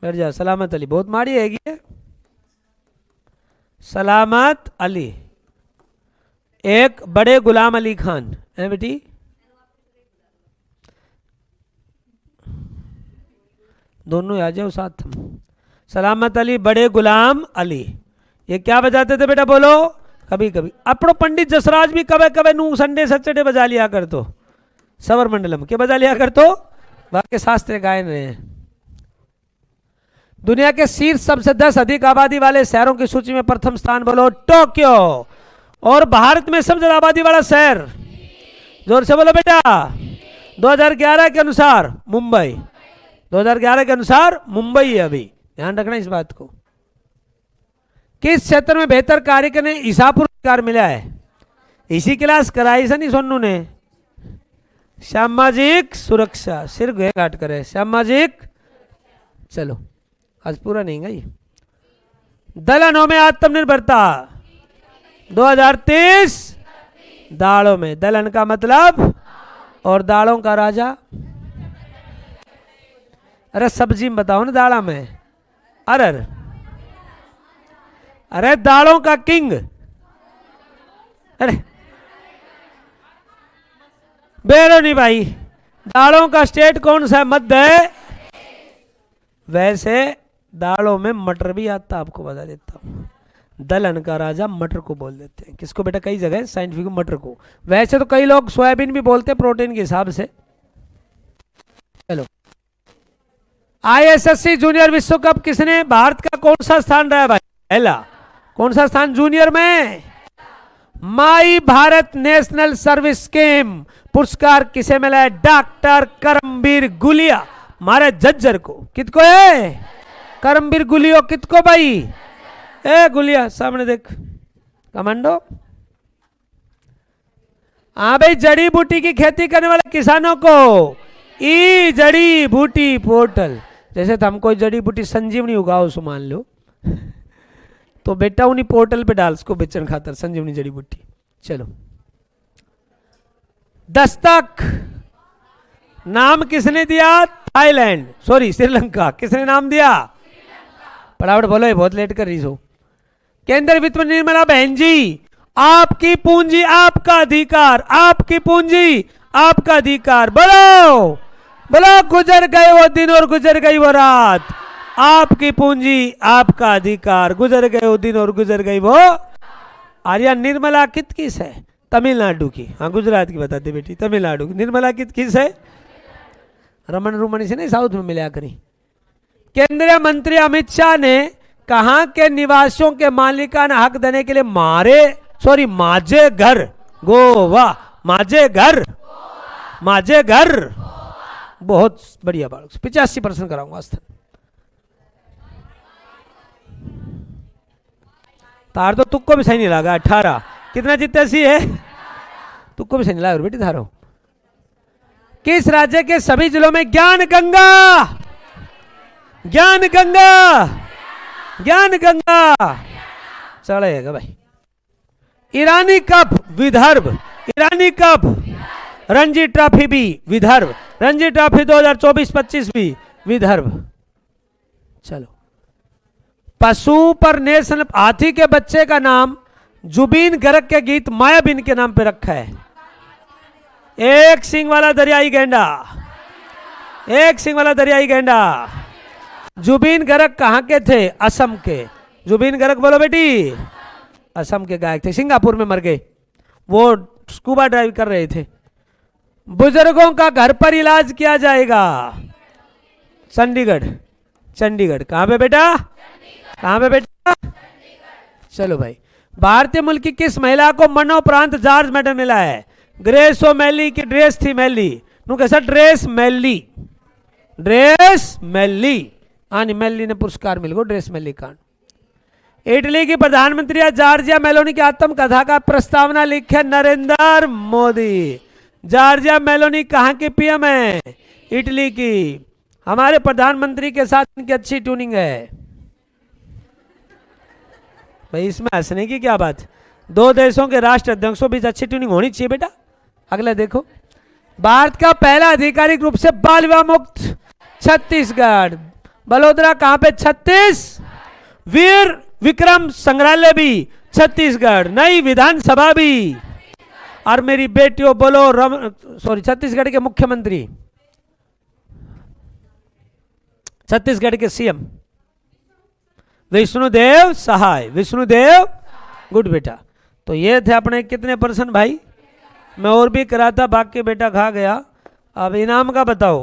[SPEAKER 1] बैठ जा। सलामत अली बहुत माड़ी है ये। सलामत अली। एक बड़े गुलाम अली खान है बेटी। दोनों आ जाओ साथ में। सलामत अली, बड़े गुलाम अली, ये क्या बजाते थे बेटा? बोलो। कभी कभी अपनो पंडित जसराज भी कभी कभी नू संडे सचडे बजा लिया कर तो। सवर मंडलम के बजा लिया कर तो। वाक्य शास्त्र गायन रहे। दुनिया के शीर्ष सबसे 10 अधिक आबादी वाले शहरों की सूची में प्रथम स्थान बोलो। टोक्यो। और भारत में सबसे ज्यादा आबादी वाला शहर? जोर से बोलो बेटा। 2011 के अनुसार मुंबई। 2011 के अनुसार मुंबई है अभी, ध्यान रखना इस बात को। किस क्षेत्र में बेहतर कार्य करने ईसा पुरस्कार मिला है? इसी क्लास कराई से नहीं सोनू ने। सामाजिक सुरक्षा। सिर घे घाट करे। सामाजिक। चलो, आज पूरा नहीं गई। दलहनों में आत्मनिर्भरता 2030। दालों में। दलहन का मतलब और दालों का राजा। अरे सब्जी में बताओ ना। दाड़ा में। अरे दालों का किंग। अरे बेरो नहीं भाई। दालों का स्टेट कौन सा? मध्य। वैसे दालों में मटर भी आता, आपको बता देता हूं। दलहन का राजा मटर को बोल देते हैं। किसको बेटा? कई जगह साइंटिफिक मटर को। वैसे तो कई लोग सोयाबीन भी बोलते हैं प्रोटीन के हिसाब से। चलो, आईएसएससी जूनियर विश्व कप किसने? भारत का कौन सा स्थान रहा है भाई? पहला। कौन सा स्थान जूनियर में? माई भारत नेशनल सर्विस स्कीम पुरस्कार किसे मिला है? डॉक्टर करमबीर गुलिया, हमारे जज्जर को। कितको है? करमबीर गुलियो। कितको भाई? ए गुलिया सामने देख, कमांडो। हाँ भाई, जड़ी बूटी की खेती करने वाले किसानों को ई जड़ी बूटी पोर्टल। जैसे तो हम कोई जड़ी बूटी संजीवनी उगाओ सो मान लो, तो बेटा उन्हीं पोर्टल पे डाल उसको बेचन खातर संजीवनी जड़ी बूटी। चलो, दस्तक नाम किसने दिया? Thailand, sorry Sri Lanka. किसने नाम दिया? फटाफट बोलो, बहुत लेट कर रही हो। केंद्रीय वित्त मंत्री निर्मला बहन जी, आपकी पूंजी आपका अधिकार, आपकी पूंजी आपका अधिकार। बोलो बोलो, गुजर गए वो दिन और गुजर गई वो रात। आपकी पूंजी आपका अधिकार, गुजर गए वो दिन और गुजर गई वो। आर्या निर्मला कित किस है? तमिलनाडु की। हाँ, गुजरात की बताते बेटी, तमिलनाडु की। निर्मला कित किस है? रमन रुमन से नहीं, साउथ में मिला करी। केंद्रीय मंत्री अमित शाह ने कहां के निवासियों के मालिकाना हक देने के लिए माझे घर गोवा, माझे घर बहुत बढ़िया बालक। 85% कराऊंगा आस्थान। तार तो तुक्को भी सही नहीं लगा। 18 कितना जित्यासी है? तुक्को भी सही बेटी धारो। किस राज्य के सभी जिलों में ज्ञान गंगा, ज्ञान गंगा, ज्ञान गंगा चढ़ेगा भाई। ईरानी कप विदर्भ, ईरानी कप। रणजी ट्रॉफी भी विदर्भ, रणजी ट्रॉफी 2024-25 भी विदर्भ। चलो, पशु पर नेशनल हाथी के बच्चे का नाम जुबीन गर्ग के गीत मायाबीन के नाम पे रखा है। एक सिंग वाला दरियाई गेंडा, एक सिंग वाला दरियाई गेंडा। जुबीन गर्ग कहाँ के थे? असम के। जुबीन गर्ग बोलो बेटी, असम के गायक थे, सिंगापुर में मर गए, वो स्कूबा ड्राइव कर रहे थे। बुजुर्गों का घर पर इलाज किया जाएगा, चंडीगढ़। चंडीगढ़ कहाँ पे बेटा? कहाँ पे बेटा? चलो भाई, भारतीय मूल की किस महिला को मरणोपरांत जॉर्ज मेडल मिला है? ग्रेस ओमेली की ड्रेस थी मेली नु कैसा ड्रेस मेली, ड्रेस मेली आनी मेली ने पुरस्कार मिल गो ड्रेस मेली का। इटली की प्रधानमंत्री जॉर्जिया मेलोनी की आत्मकथा का प्रस्तावना लिखे नरेंद्र मोदी। जॉर्जिया मेलोनी कहाँ की पीएम है? इटली की। हमारे प्रधानमंत्री के साथ इनकी अच्छी ट्यूनिंग है भाई, इसमें हंसने की क्या बात? दो देशों के राष्ट्र अध्यक्षों बीच अच्छी ट्यूनिंग होनी चाहिए बेटा। अगला देखो, भारत का पहला आधिकारिक रूप से बाल विवाह मुक्त छत्तीसगढ़। बड़ोदरा कहाँ पे? छत्तीस। वीर विक्रम संग्रहालय भी छत्तीसगढ़, नई विधानसभा भी। और मेरी बेटियों बोलो सॉरी, छत्तीसगढ़ के मुख्यमंत्री, छत्तीसगढ़ के सीएम विष्णुदेव सहाय, विष्णुदेव गुड बेटा। तो ये थे अपने कितने % भाई? मैं और भी करा था, बाकी बेटा खा गया। अब इनाम का बताओ,